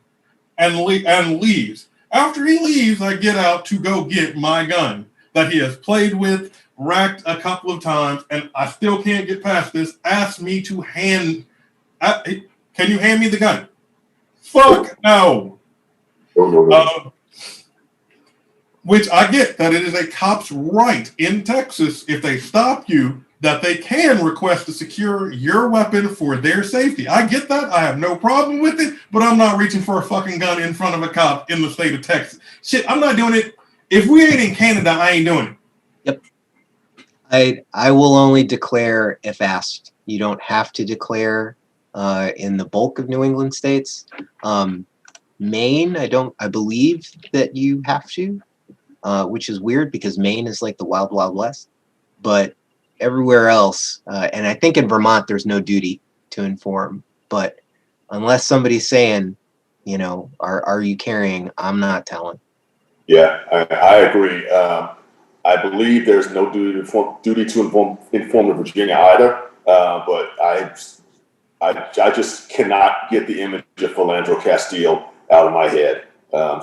and leaves. After he leaves, I get out to go get my gun that he has played with, racked a couple of times, and I still can't get past this. Asked me to can you hand me the gun? Fuck no. Which I get that it is a cop's right in Texas, if they stop you, that they can request to secure your weapon for their safety. I get that. I have no problem with it, but I'm not reaching for a fucking gun in front of a cop in the state of Texas. Shit, I'm not doing it. If we ain't in Canada, I ain't doing it. Yep. I will only declare if asked. You don't have to declare in the bulk of New England states. Maine, I believe that you have to, which is weird because Maine is like the wild, wild west. but everywhere else, and I think in Vermont there's no duty to inform, but unless somebody's saying, you know, are you carrying, I'm not telling. Yeah, I agree. I believe there's no duty to inform in Virginia either. But I just cannot get the image of Philandro Castile out of my head.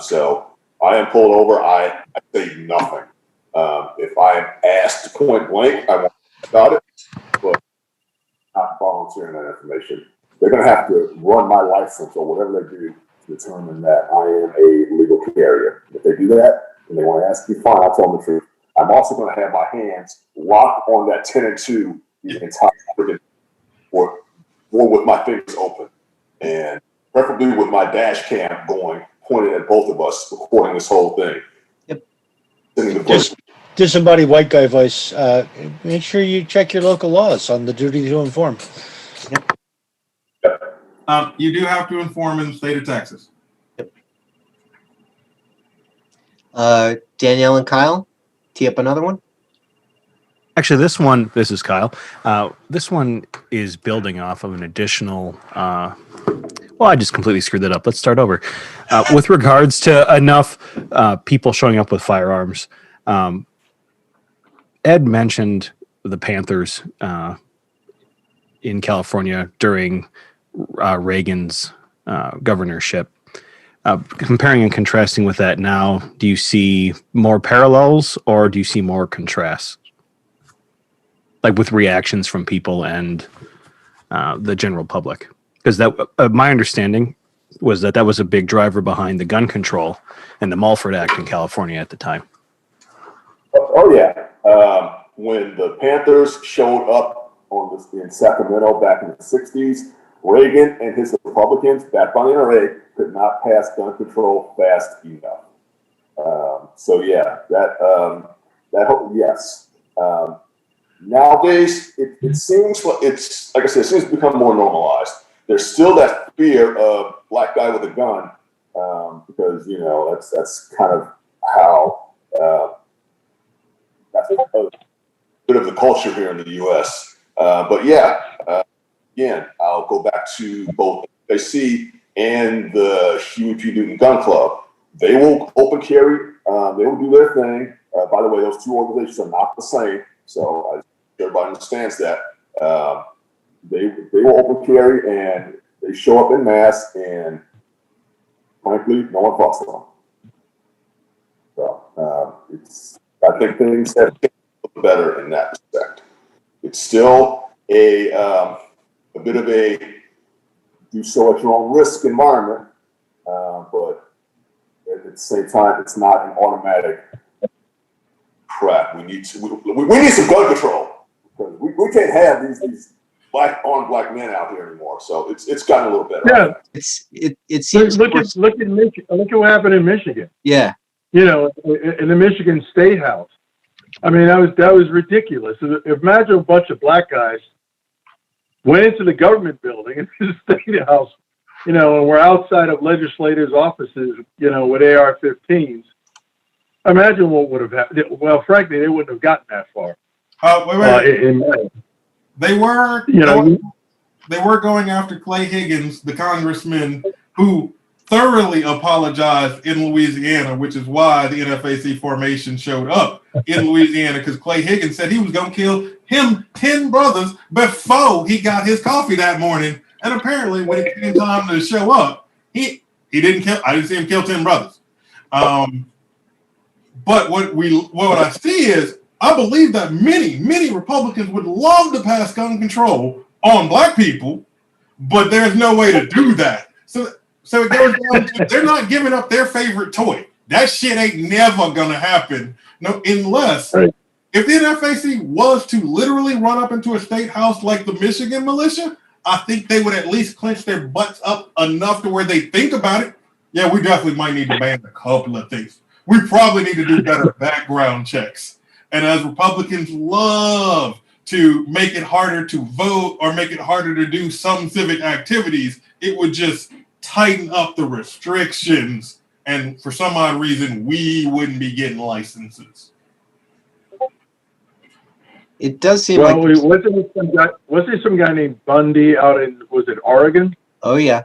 So I am pulled over. I say nothing. If I am asked point blank, I won't talk about it, but not volunteering that information. They're going to have to run my license or whatever they do to determine that I am a legal carrier. If they do that and they want to ask me, fine, I'll tell them the truth. I'm also going to have my hands locked on that 10 and 2 the entire freaking, or with my fingers open, and preferably with my dash cam going, pointed at both of us, recording this whole thing. Yep. Just disembodied white guy voice. Make sure you check your local laws on the duty to inform. You do have to inform in the state of Texas. Danielle and Kyle, tee up another one. Actually, this is Kyle. This one is building off of an additional. Well, I just completely screwed that up. Let's start over. With regards to enough people showing up with firearms, Ed mentioned the Panthers in California during Reagan's governorship. Comparing and contrasting with that now, do you see more parallels or do you see more contrasts? Like with reactions from people and the general public? Because that my understanding was that was a big driver behind the gun control and the Mulford Act in California at the time. Oh yeah. When the Panthers showed up in Sacramento back in the 60s, Reagan and his Republicans, backed by the NRA, could not pass gun control fast enough. So yeah, yes. Nowadays, it seems like it's, like I said, it seems to become more normalized. There's still that fear of black guy with a gun, because, you know, that's kind of how, that's a bit of the culture here in the U.S. But yeah, again, I'll go back to both FAC and the Huey P. Newton Gun Club. They will open carry. They will do their thing. By the way, those two organizations are not the same. So everybody understands that. They will open carry and they show up in mass, and frankly, no one fucks with them. So I think things have been better in that respect. It's still a bit of a do so at your own risk environment, but at the same time, it's not an automatic crap. We need some gun control, because we can't have these black men out here anymore. So it's gotten a little better. Yeah, It seems look at what happened in Michigan. Yeah. You know, in the Michigan State House. I mean, that was ridiculous. Imagine a bunch of black guys went into the government building, into the State House, you know, and we're outside of legislators' offices, you know, with AR-15s. Imagine what would have happened. Well, frankly, they wouldn't have gotten that far. They were going after Clay Higgins, the congressman who thoroughly apologized in Louisiana, which is why the NFAC formation showed up in Louisiana, because Clay Higgins said he was going to kill him 10 brothers before he got his coffee that morning. And apparently when it came time to show up, he didn't kill, I didn't see him kill 10 brothers. But what I see is, I believe that many Republicans would love to pass gun control on black people, but there's no way to do that. So it goes down to, they're not giving up their favorite toy. That shit ain't never gonna happen. No, unless if the NFAC was to literally run up into a state house like the Michigan militia, I think they would at least clench their butts up enough to where they think about it. Yeah, we definitely might need to ban a couple of things. We probably need to do better background checks. And as Republicans love to make it harder to vote or make it harder to do some civic activities, it would just tighten up the restrictions. And for some odd reason, we wouldn't be getting licenses. It does seem Well, like. was there some guy named Bundy out in, was it Oregon? Oh yeah.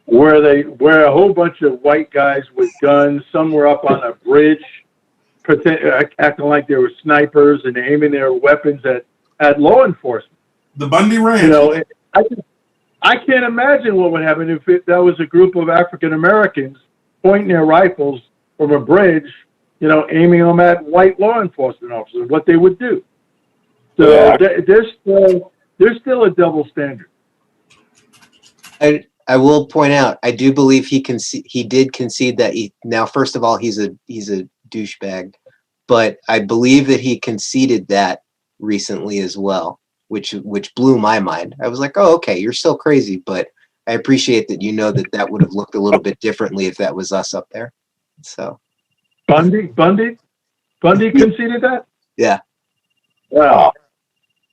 Where a whole bunch of white guys with guns, some were up on a bridge, acting like they were snipers and aiming their weapons at law enforcement. The Bundy Ranch. You know, I can't imagine what would happen if that was a group of African Americans pointing their rifles from a bridge, you know, aiming them at white law enforcement officers, what they would do. So Yeah. there's still a double standard. I will point out, I do believe he did concede that now, first of all, he's a douchebag, but I believe that he conceded that recently as well, which blew my mind. I was like, oh, okay, you're still crazy, but I appreciate that that would have looked a little bit differently if that was us up there. So Bundy conceded that? Yeah. Wow.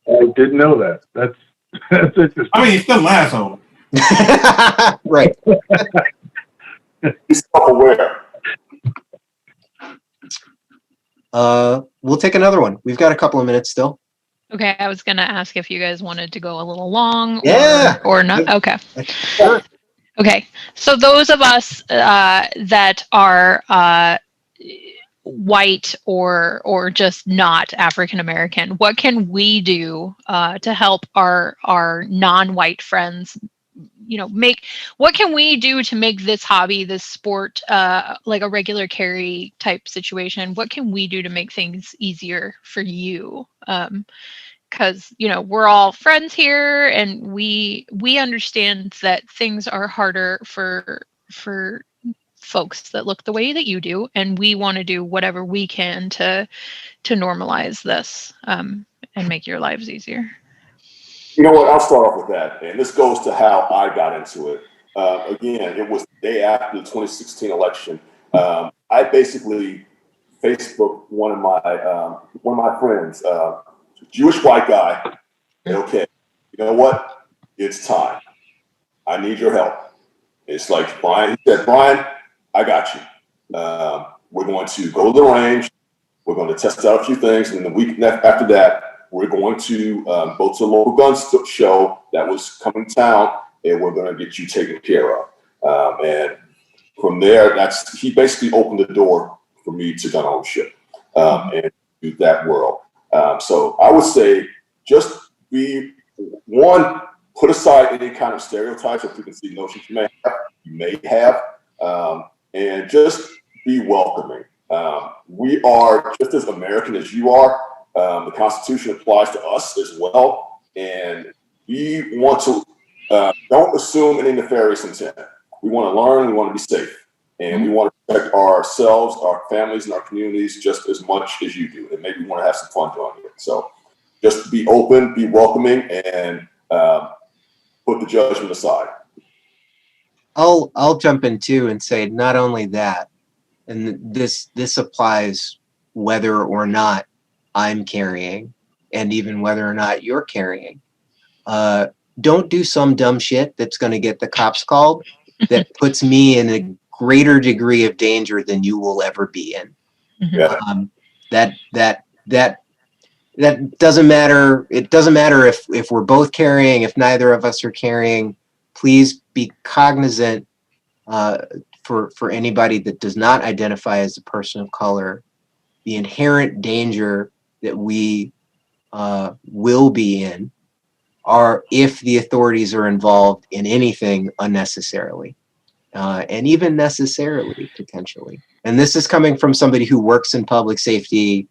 I didn't know that. That's interesting. I mean, he's still an asshole. Right. He's self-aware. We'll take another one. We've got a couple of minutes still. Okay, I was gonna ask if you guys wanted to go a little long or not. Okay. Sure. Okay. So those of us that are white or just not African American, what can we do to help our non-white friends? You know, what can we do to make this hobby, this sport, like a regular carry type situation? What can we do to make things easier for you? Because you know, we're all friends here, and we understand that things are harder for folks that look the way that you do, and we want to do whatever we can to normalize this and make your lives easier. You know what? I'll start off with that, and this goes to how I got into it. Again, it was the day after the 2016 election. I basically Facebooked one of my friends, Jewish white guy. Said, okay, you know what? It's time. I need your help. It's like Brian. He said, Brian, I got you. We're going to go to the range. We're going to test out a few things, and the week after that, we're going to go to a local gun show that was coming to town, and we're going to get you taken care of. And from there, he basically opened the door for me to gun ownership and do that world. So I would say just put aside any kind of stereotypes or preconceived notions you may have, and just be welcoming. We are just as American as you are. The Constitution applies to us as well, and we want to don't assume any nefarious intent. We want to learn, we want to be safe, and we want to protect ourselves, our families, and our communities just as much as you do, and maybe we want to have some fun doing it. So just be open, be welcoming, and put the judgment aside. I'll jump in too and say not only that, and this applies whether or not I'm carrying, and even whether or not you're carrying. Don't do some dumb shit that's going to get the cops called that puts me in a greater degree of danger than you will ever be in. Yeah. That doesn't matter. It doesn't matter if we're both carrying, if neither of us are carrying. Please be cognizant for anybody that does not identify as a person of color, the inherent danger that we will be in are if the authorities are involved in anything unnecessarily, and even necessarily potentially. And this is coming from somebody who works in public safety,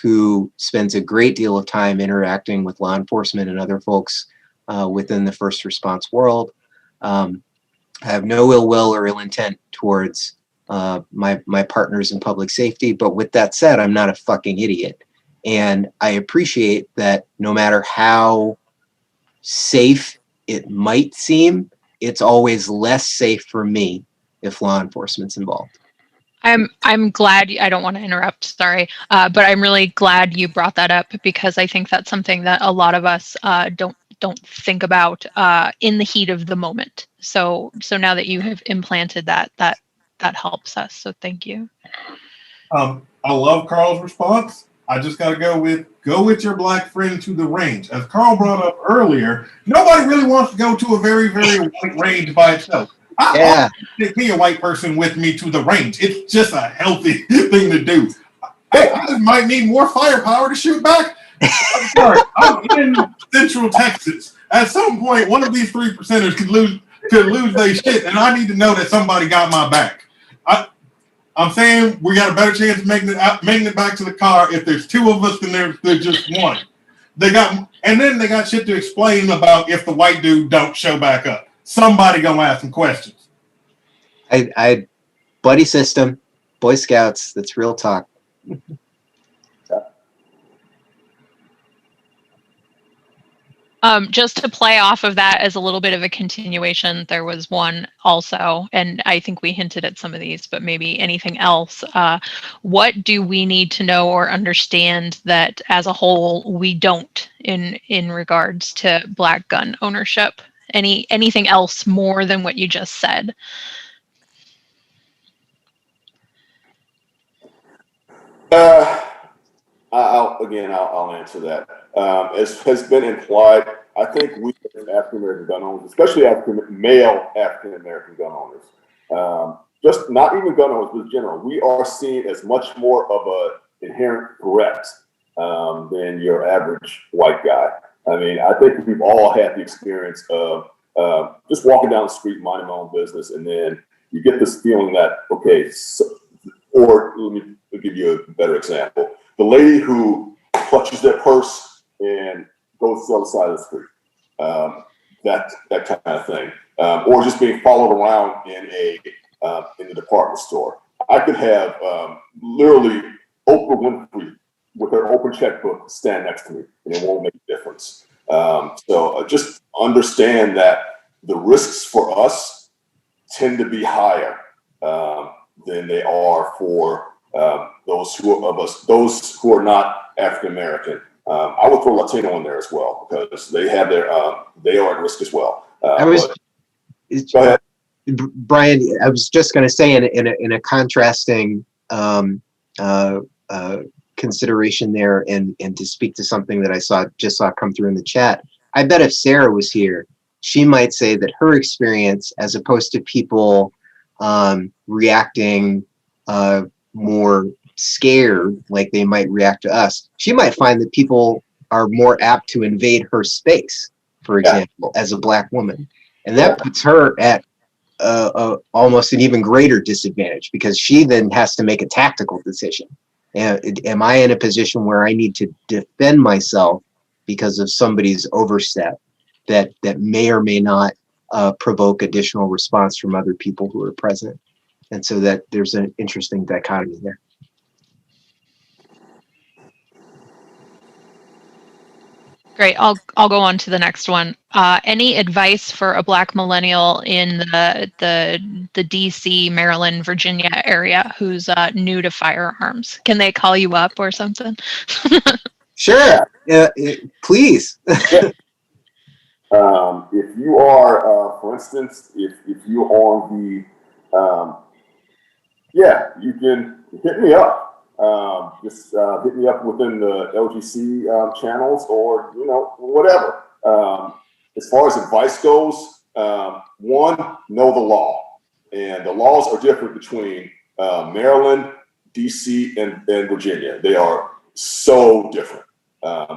who spends a great deal of time interacting with law enforcement and other folks within the first response world. I have no ill will or ill intent towards my partners in public safety, but with that said, I'm not a fucking idiot. And I appreciate that no matter how safe it might seem, it's always less safe for me if law enforcement's involved. I'm glad. I don't want to interrupt. Sorry, but I'm really glad you brought that up, because I think that's something that a lot of us don't think about in the heat of the moment. So now that you have implanted that helps us. So thank you. I love Carl's response. I just got to go with go with your black friend to the range. As Carl brought up earlier, nobody really wants to go to a very, very white range by itself. I take me a white person with me to the range. It's just a healthy thing to do. I just might need more firepower to shoot back. I'm in Central Texas. At some point, one of these 3%ers could lose their shit, and I need to know that somebody got my back. I'm saying we got a better chance of making it back to the car if there's two of us than there's just one. They got shit to explain about if the white dude don't show back up. Somebody gonna ask some questions. I buddy system, Boy Scouts. That's real talk. Just to play off of that as a little bit of a continuation, there was one also, and I think we hinted at some of these, but maybe anything else. What do we need to know or understand that as a whole we don't in regards to black gun ownership? Anything else more than what you just said? I'll answer that. As has been implied, I think we as African American gun owners, especially male African American gun owners, just not even gun owners, but in general, we are seen as much more of an inherent threat than your average white guy. I mean, I think we've all had the experience of just walking down the street, minding my own business, and then you get this feeling that, okay, or let me give you a better example. The lady who clutches their purse and goes to the other side of the street, that kind of thing, or just being followed around in the department store. I could have literally Oprah Winfrey with her open checkbook stand next to me, and it won't make a difference. So just understand that the risks for us tend to be higher than they are for those who are not African American. I would throw Latino in there as well because they have they are at risk as well. Go ahead, Brian. I was just going to say in a contrasting consideration there, and to speak to something that I just saw come through in the chat. I bet if Sarah was here, she might say that her experience, as opposed to people reacting more scared like they might react to us, she might find that people are more apt to invade her space, for example, as a black woman. And that puts her at almost an even greater disadvantage because she then has to make a tactical decision. Am I in a position where I need to defend myself because of somebody's overstep that may or may not provoke additional response from other people who are present? And so that there's an interesting dichotomy there. Great. I'll go on to the next one. Any advice for a black millennial in the DC, Maryland, Virginia area who's new to firearms? Can they call you up or something? Sure. Please. If you are, for instance, if you're on the, you can hit me up. Just hit me up within the LGC channels or, whatever. As far as advice goes, one, know the law. And the laws are different between Maryland, DC, and Virginia. They are so different.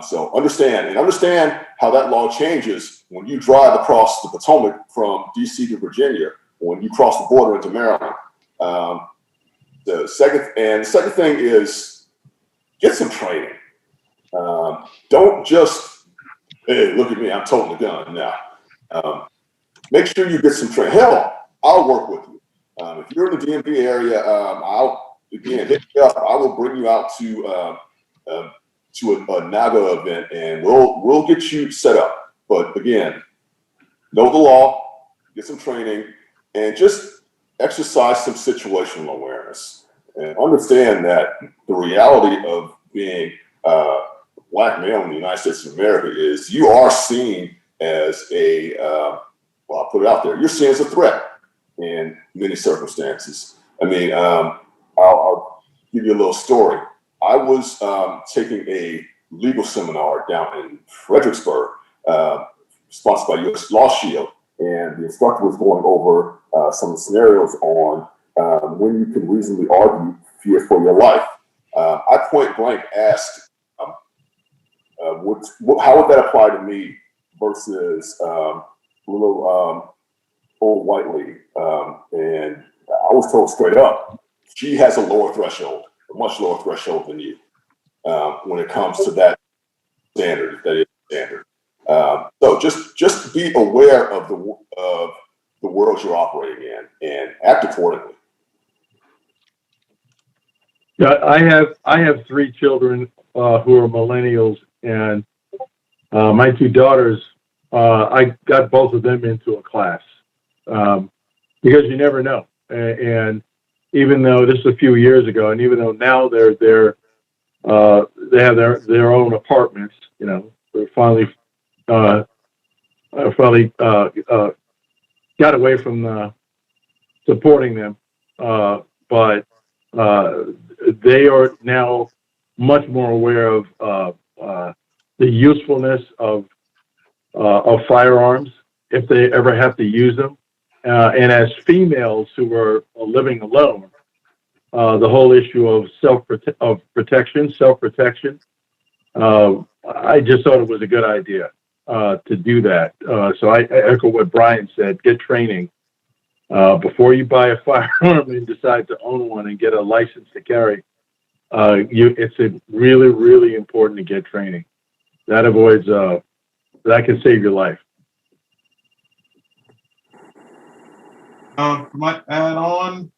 So understand how that law changes when you drive across the Potomac from DC to Virginia, when you cross the border into Maryland. The second thing is get some training. Don't just, hey, look at me, I'm toting the gun now. Make sure you get some training. Hell, I'll work with you. If you're in the DMV area, hit me up. I will bring you out to a NAGA event, and we'll get you set up. But again, know the law, get some training, and just exercise some situational awareness. And understand that the reality of being a black male in the United States of America is you are seen as I'll put it out there, you're seen as a threat in many circumstances. I mean, I'll give you a little story. I was taking a legal seminar down in Fredericksburg, sponsored by U.S. Law Shield, and the instructor was going over some scenarios on when you can reasonably argue fear for your life. I point blank asked, how would that apply to me versus little old white lady? And I was told straight up, she has a lower threshold, a much lower threshold than you when it comes to that standard. That is standard. So just be aware of the world you're operating in and act accordingly. Yeah, I have 3 children who are millennials, and my 2 daughters, I got both of them into a class because you never know. And even though this is a few years ago, and even though now they have their own apartments, you know, they're finally got away from supporting them, but they are now much more aware of the usefulness of firearms if they ever have to use them. And as females who are living alone, the whole issue of self-protection, I just thought it was a good idea to do that. So I echo what Brian said, get training. Before you buy a firearm and decide to own one and get a license to carry, it's really, really important to get training. That avoids, that can save your life. Might add on,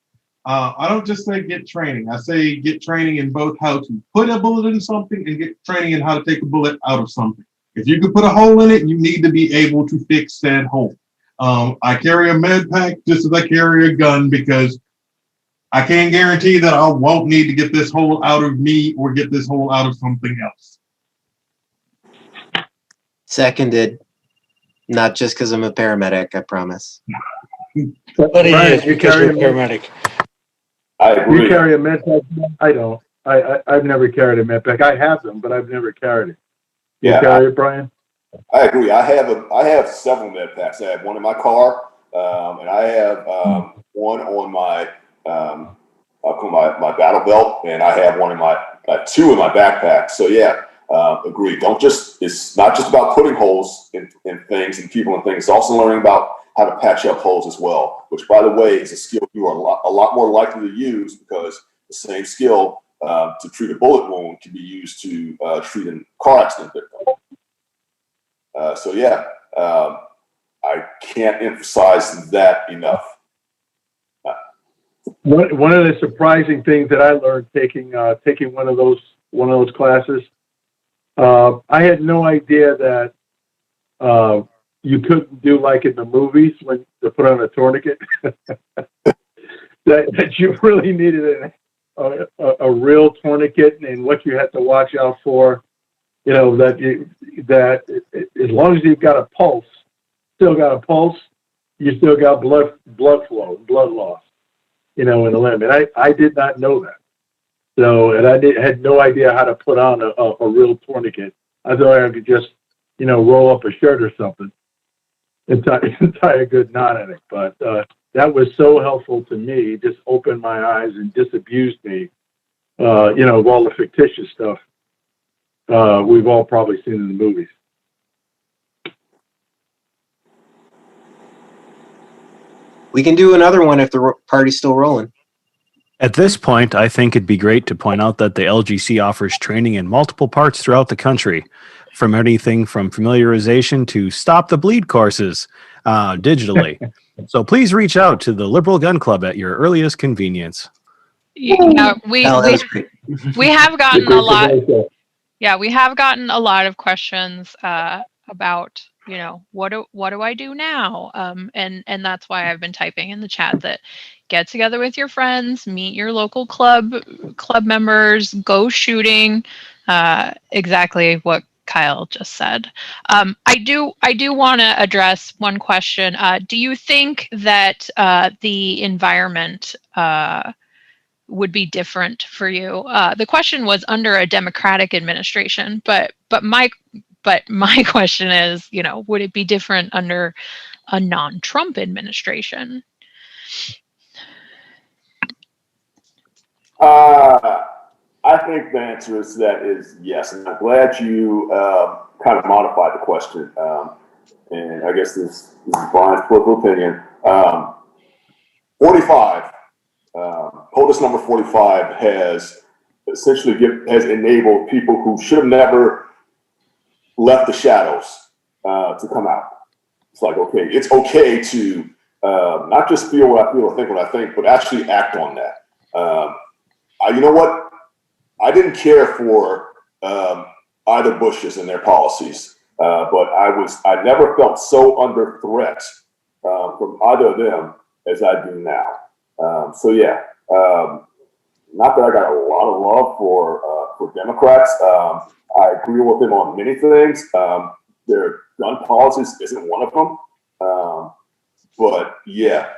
I don't just say get training. I say get training in both how to put a bullet in something and get training in how to take a bullet out of something. If you can put a hole in it, you need to be able to fix that hole. I carry a med pack just as I carry a gun because I can't guarantee that I won't need to get this hole out of me or get this hole out of something else. Seconded. Not just because I'm a paramedic, I promise. But he Brian, is because you're a paramedic. I agree. You carry a med pack? I don't. I've never carried a med pack. I have them, but I've never carried it. You carry it, Brian? I agree. I have several med packs. I have one in my car, and I have one on my my battle belt, and I have one in my 2 in my backpack. So yeah, agree. It's not just about putting holes in things and people and things. It's also learning about how to patch up holes as well, which, by the way, is a skill you are a lot more likely to use because the same skill to treat a bullet wound can be used to treat a car accident victim. So yeah, I can't emphasize that enough. One of the surprising things that I learned taking one of those classes, I had no idea that you couldn't do like in the movies when they put on a tourniquet. that you really needed a real tourniquet and what you had to watch out for. You know, that as long as you've got a pulse, you still got blood flow, blood loss, you know, in the limb. And I did not know that. So, and had no idea how to put on a real tourniquet. I thought I could just, you know, roll up a shirt or something and tie a good knot in it. But that was so helpful to me. It just opened my eyes and disabused me, you know, of all the fictitious stuff we've all probably seen in the movies. We can do another one if the party's still rolling. At this point, I think it'd be great to point out that the LGC offers training in multiple parts throughout the country, from anything from familiarization to stop the bleed courses digitally. So please reach out to the Liberal Gun Club at your earliest convenience. Yeah, we have gotten a lot. Yeah, we have gotten a lot of questions about, you know, what do I do now? And that's why I've been typing in the chat that get together with your friends, meet your local club members, go shooting. Exactly what Kyle just said. I do want to address one question. Do you think that the environment would be different for you? The question was under a Democratic administration, but my question is, would it be different under a non-Trump administration? I think the answer to that is yes, and I'm glad you kind of modified the question. And I guess this is Brian's political opinion. 45, POTUS number 45 has essentially has enabled people who should have never left the shadows to come out. It's like, okay, it's okay to not just feel what I feel or think what I think, but actually act on that. You know what? I didn't care for either Bushes and their policies, but I never felt so under threat from either of them as I do now. So yeah, not that I got a lot of love for Democrats. I agree with them on many things. Their gun policies isn't one of them. But yeah,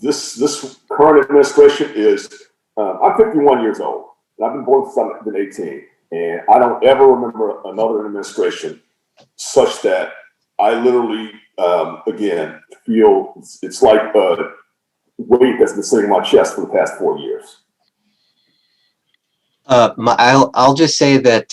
this current administration is. I'm 51 years old, and I've been born since I've been 18, and I don't ever remember another administration such that I literally, again, feel it's like a weight that's been sitting on my chest for the past 4 years. I'll just say that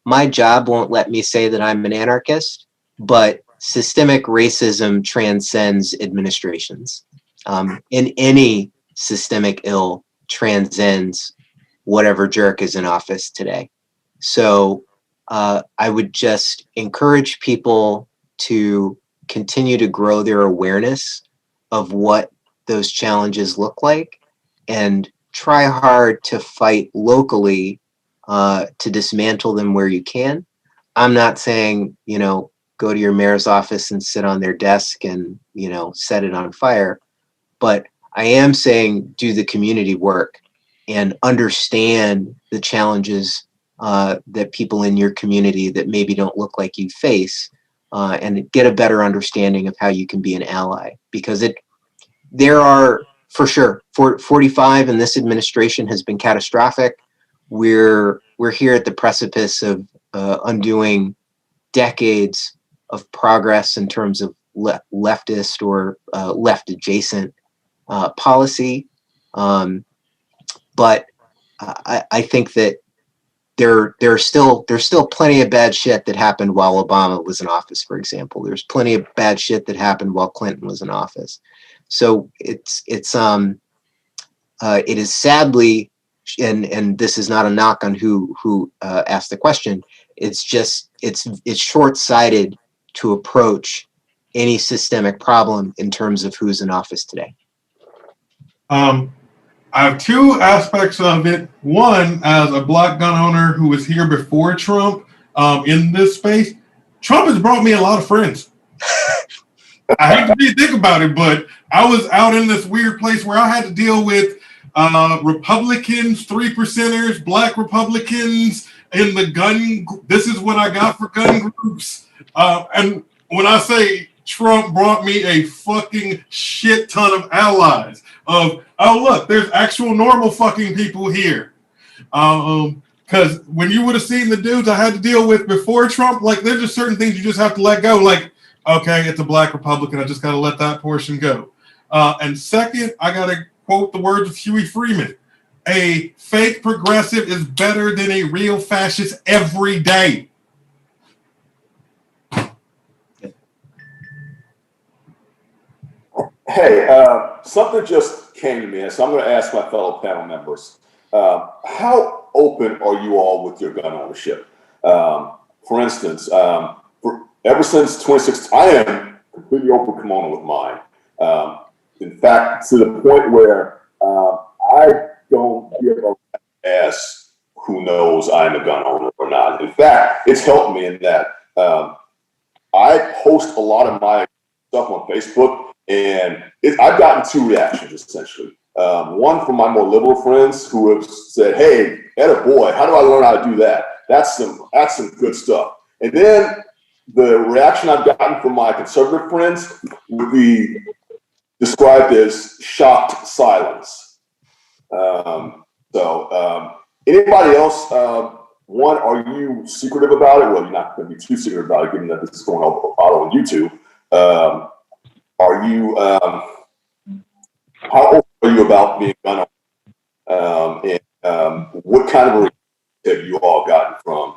my job won't let me say that I'm an anarchist, but systemic racism transcends administrations. In any systemic ill transcends whatever jerk is in office today. So I would just encourage people to continue to grow their awareness of what those challenges look like and try hard to fight locally to dismantle them where you can. I'm not saying, go to your mayor's office and sit on their desk and, set it on fire, but I am saying do the community work and understand the challenges that people in your community that maybe don't look like you face, and get a better understanding of how you can be an ally. Because there are, for sure, 45 in this administration has been catastrophic. We're here at the precipice of undoing decades of progress in terms of leftist or left adjacent policy, but I think that there's still plenty of bad shit that happened while Obama was in office. For example, there's plenty of bad shit that happened while Clinton was in office. So it is sadly, and this is not a knock on who asked the question. It's just it's short-sighted to approach any systemic problem in terms of who's in office today. I have two aspects of it. One, as a black gun owner who was here before Trump in this space, Trump has brought me a lot of friends. I hate to think about it, but I was out in this weird place where I had to deal with Republicans, 3%ers, black Republicans in the gun. This is what I got for gun groups. And when I say Trump brought me a fucking shit ton of allies of, oh, look, there's actual normal fucking people here. Because when you would have seen the dudes I had to deal with before Trump, like, there's just certain things you just have to let go. Like, okay, it's a black Republican. I just got to let that portion go. And second, I got to quote the words of Huey Freeman. A fake progressive is better than a real fascist every day. Hey, something just came to me, so I'm going to ask my fellow panel members. How open are you all with your gun ownership? For instance, ever since 2016, I am completely open kimono with mine. In fact, to the point where I don't give a ass who knows I'm a gun owner or not. In fact, it's helped me in that I post a lot of my stuff on Facebook, and I've gotten two reactions, essentially. One from my more liberal friends who have said, hey, attaboy, how do I learn how to do that? That's some good stuff. And then the reaction I've gotten from my conservative friends would be described as shocked silence. Anybody else? One, are you secretive about it? Well, you're not going to be too secretive about it, given that this is going out on YouTube. Are you? How old are you about being gun owners? And what kind of a reaction have you all gotten from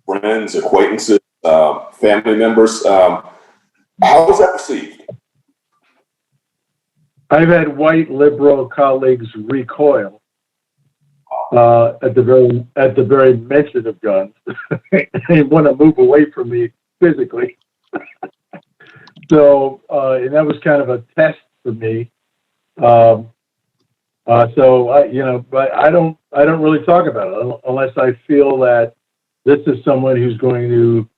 friends, acquaintances, family members? How is that received? I've had white liberal colleagues recoil at the very mention of guns. They want to move away from me physically. So, and that was kind of a test for me. But I don't really talk about it unless I feel that this is someone who's going to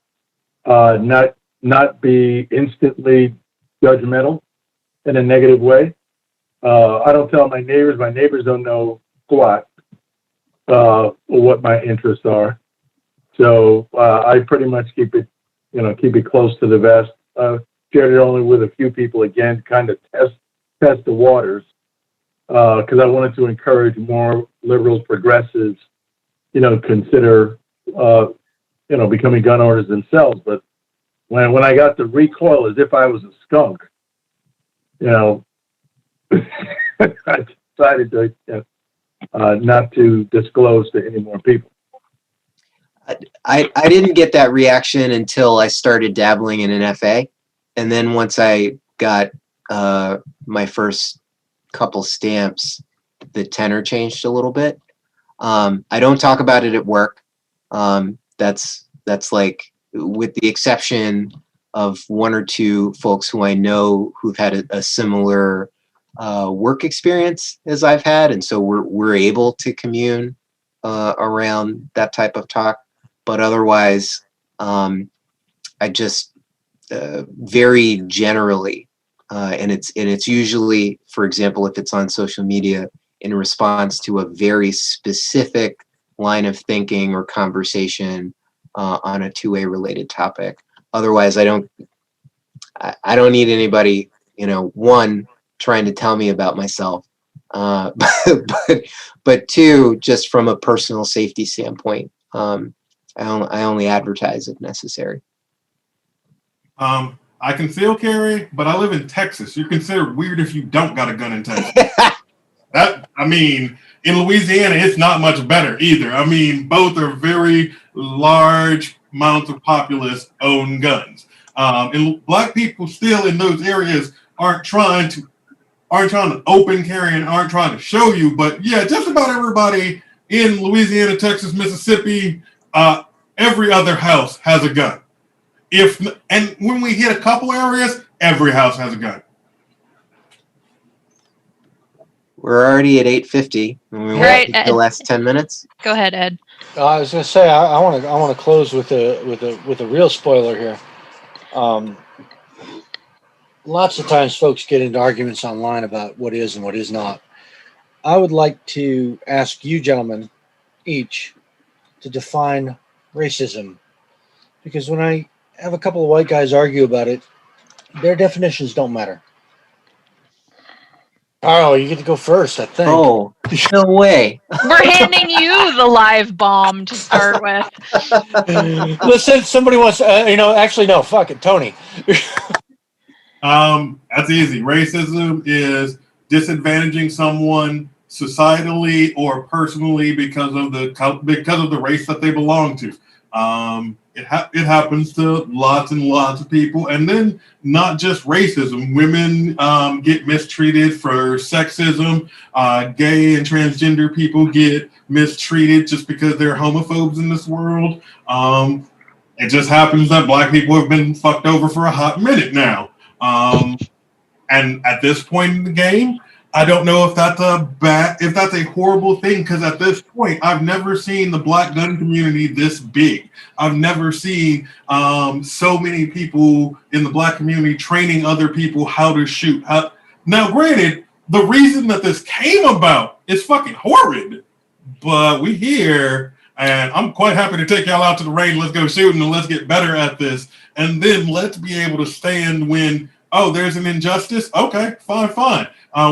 not be instantly judgmental in a negative way. I don't tell my neighbors. My neighbors don't know what my interests are. So I pretty much keep it close to the vest. Shared it only with a few people, again, kind of test the waters, because I wanted to encourage more liberals, progressives, consider becoming gun owners themselves. But when I got the recoil as if I was a skunk, I decided to not to disclose to any more people. I didn't get that reaction until I started dabbling in an FA. And then once I got my first couple stamps, the tenor changed a little bit. I don't talk about it at work. That's like, with the exception of one or two folks who I know who've had a similar work experience as I've had, and so we're able to commune around that type of talk. But otherwise, I just very generally, and it's usually, for example, if it's on social media, in response to a very specific line of thinking or conversation on a two-way related topic. Otherwise, I don't need anybody, one, trying to tell me about myself, but two, just from a personal safety standpoint, I only advertise if necessary. I can still carry, but I live in Texas. You're considered weird if you don't got a gun in Texas. In Louisiana, it's not much better either. Both are very large amounts of populace own guns. And black people still in those areas aren't trying to open carry and aren't trying to show you. But yeah, just about everybody in Louisiana, Texas, Mississippi, every other house has a gun. And when we hit a couple areas, every house has a gun. We're already at 8:50. And we Right, went the last 10 minutes. Go ahead, Ed. I was going to say I want to close with a real spoiler here. Lots of times, folks get into arguments online about what is and what is not. I would like to ask you, gentlemen, each, to define racism, because when I have a couple of white guys argue about it, their definitions don't matter. Oh, you get to go first, I think. Oh, no way. We're handing you the live bomb to start with. Listen, somebody wants, actually, no, fuck it, Tony. That's easy. Racism is disadvantaging someone societally or personally because of the race that they belong to. It happens to lots and lots of people, and then not just racism. Women get mistreated for sexism. Gay and transgender people get mistreated just because they're homophobes in this world. It just happens that black people have been fucked over for a hot minute now. And at this point in the game, I don't know if that's a horrible thing, because at this point, I've never seen the black gun community this big. I've never seen so many people in the black community training other people how to shoot. Now, granted, the reason that this came about is fucking horrid, but we here, and I'm quite happy to take y'all out to the range. Let's go shooting and let's get better at this. And then let's be able to stand when oh, there's an injustice. Okay, fine.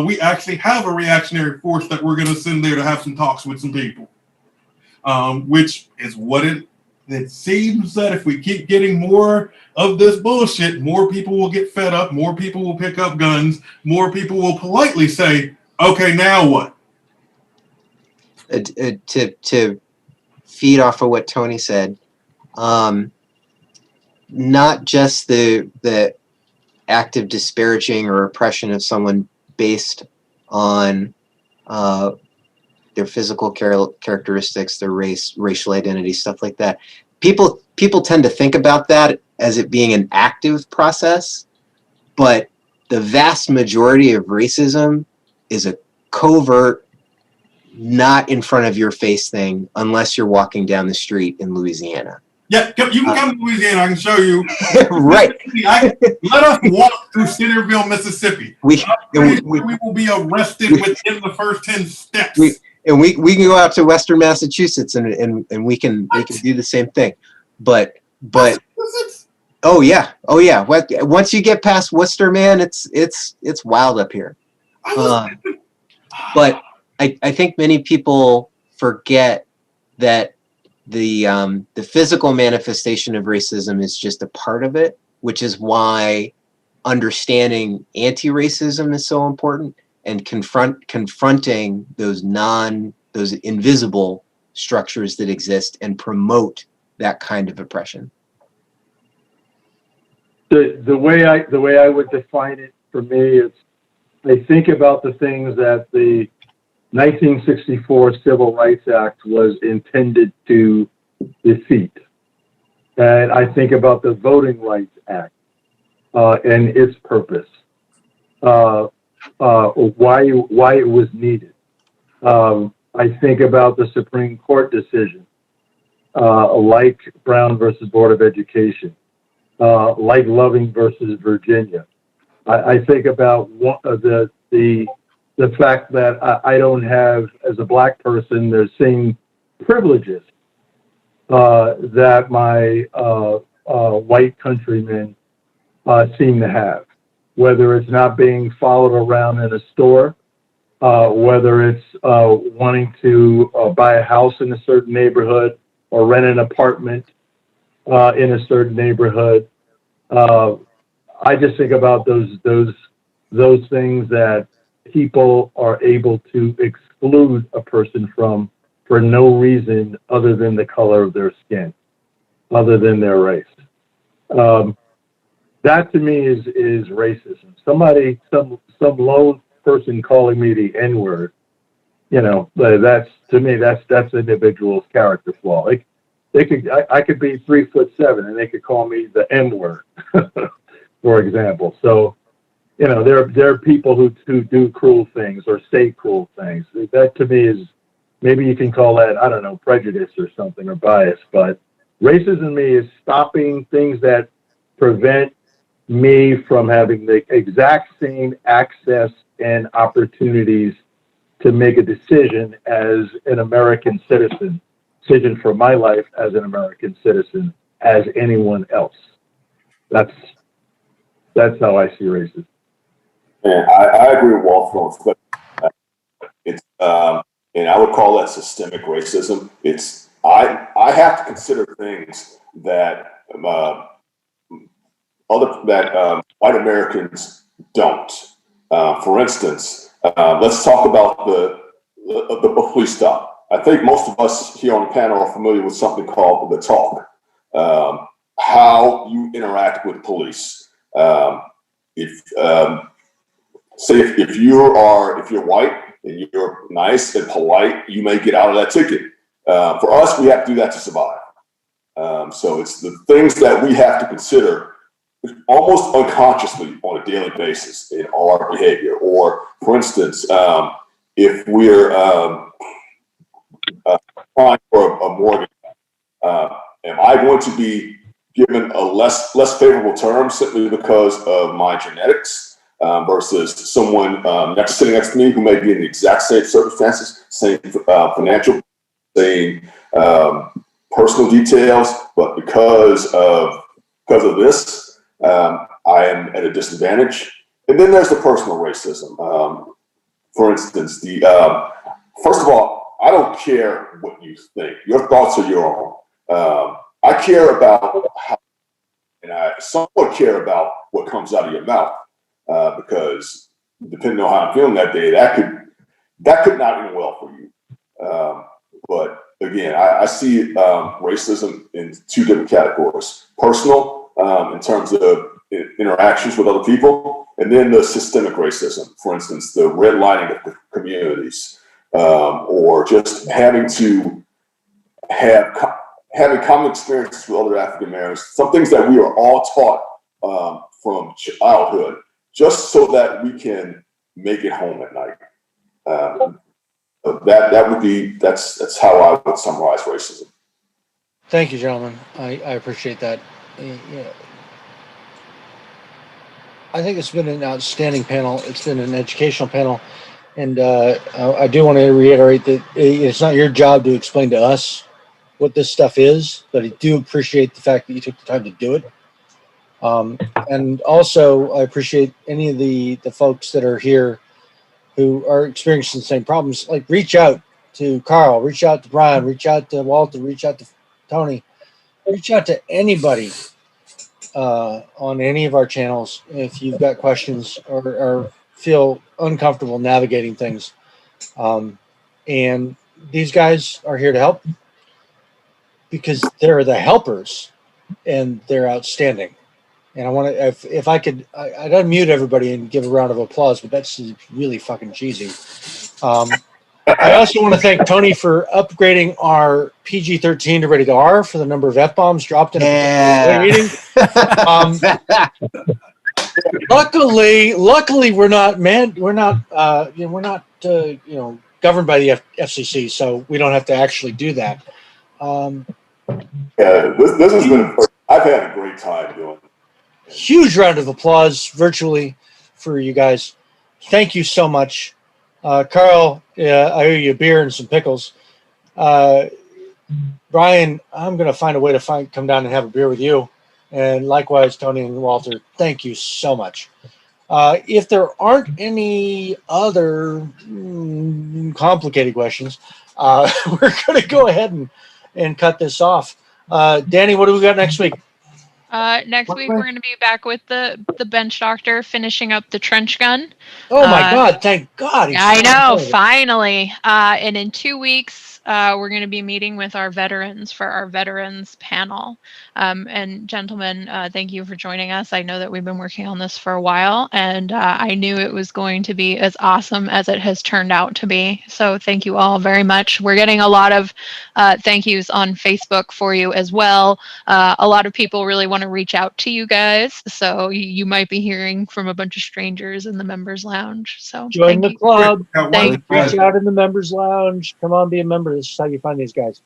We actually have a reactionary force that we're going to send there to have some talks with some people, which is what it seems that if we keep getting more of this bullshit, more people will get fed up, more people will pick up guns, more people will politely say, okay, now what? To feed off of what Tony said, not just the active disparaging or oppression of someone based on their physical characteristics, their race, racial identity, stuff like that. People tend to think about that as it being an active process, but the vast majority of racism is a covert, not in front of your face thing unless you're walking down the street in Louisiana. Yeah, you can come to Louisiana. I can show you. Right. Let us walk through Centerville, Mississippi. We will be arrested within the first 10 steps. We can go out to Western Massachusetts and we can do the same thing. But oh yeah. Once you get past Worcester, man, it's wild up here. But I think many people forget that the physical manifestation of racism is just a part of it, which is why understanding anti-racism is so important, and confronting those invisible structures that exist and promote that kind of oppression. The way I would define it for me is, I think about the things that the 1964 Civil Rights Act was intended to defeat. And I think about the Voting Rights Act and its purpose, why it was needed. I think about the Supreme Court decision, like Brown versus Board of Education, like Loving versus Virginia. I think about the fact that I don't have, as a black person, the same privileges that my white countrymen seem to have, whether it's not being followed around in a store, whether it's wanting to buy a house in a certain neighborhood or rent an apartment in a certain neighborhood. I just think about those things that people are able to exclude a person from for no reason other than the color of their skin, other than their race. That to me is racism. Some lone person calling me the N-word, that's to me that's the individual's character flaw. Like I could be 3'7" and they could call me the M-word, for example. So. There are people who do cruel things or say cruel things. That to me is, maybe you can call that, I don't know, prejudice or something, or bias. But racism to me is stopping things that prevent me from having the exact same access and opportunities to make a decision as an American citizen, decision for my life as an American citizen, as anyone else. That's how I see racism. And I agree with Walter. It's and I would call that systemic racism. It's I have to consider things that white Americans don't. For instance, let's talk about the police stop. I think most of us here on the panel are familiar with something called the talk. How you interact with police. If you're white and you're nice and polite, you may get out of that ticket. For us, we have to do that to survive. So it's the things that we have to consider almost unconsciously on a daily basis in our behavior. Or, for instance, if we're applying for a mortgage, am I going to be given a less favorable term simply because of my genetics? Versus someone sitting next to me who may be in the exact same circumstances, same financial, same personal details, but because of this, I am at a disadvantage. And then there's the personal racism. For instance, first of all, I don't care what you think. Your thoughts are your own. I care about how, and I somewhat care about what comes out of your mouth, because depending on how I'm feeling that day, that could not end well for you. But again, I see racism in two different categories: personal, in terms of interactions with other people, and then the systemic racism. For instance, the redlining of communities, or just having common experiences with other African Americans. Some things that we are all taught from childhood, just so that we can make it home at night. That's how I would summarize racism. Thank you, gentlemen. I appreciate that. Yeah. I think it's been an outstanding panel. It's been an educational panel. And I do want to reiterate that it's not your job to explain to us what this stuff is, but I do appreciate the fact that you took the time to do it. And also, I appreciate any of the folks that are here who are experiencing the same problems. Like, reach out to Carl, reach out to Brian, reach out to Walter, reach out to Tony, reach out to anybody on any of our channels if you've got questions or feel uncomfortable navigating things. And these guys are here to help because they're the helpers and they're outstanding. And I want to, if I could, I'd unmute everybody and give a round of applause, but that's really fucking cheesy. I also want to thank Tony for upgrading our PG-13 to rated R for the number of F-bombs dropped in a meeting. Luckily, we're not governed by the FCC, so we don't have to actually do that. This has been. I've had a great time doing it. Huge round of applause virtually for you guys. Thank you so much. Carl, I owe you a beer and some pickles. Brian, I'm going to find a way to come down and have a beer with you. And likewise, Toni and Walter, thank you so much. If there aren't any other complicated questions, we're going to go ahead and cut this off. Danny, what do we got next week? Next week, we're going to be back with the bench doctor finishing up the trench gun. Oh my God! Thank God! I know, finally. And in 2 weeks, we're going to be meeting with our veterans for our veterans panel. And gentlemen, thank you for joining us. I know that we've been working on this for a while, and I knew it was going to be as awesome as it has turned out to be. So thank you all very much. We're getting a lot of thank yous on Facebook for you as well. A lot of people really want to reach out to you guys, so you might be hearing from a bunch of strangers in the members lounge. So join the club. Reach Out in the members lounge. Come on, be a member. This is how you find these guys.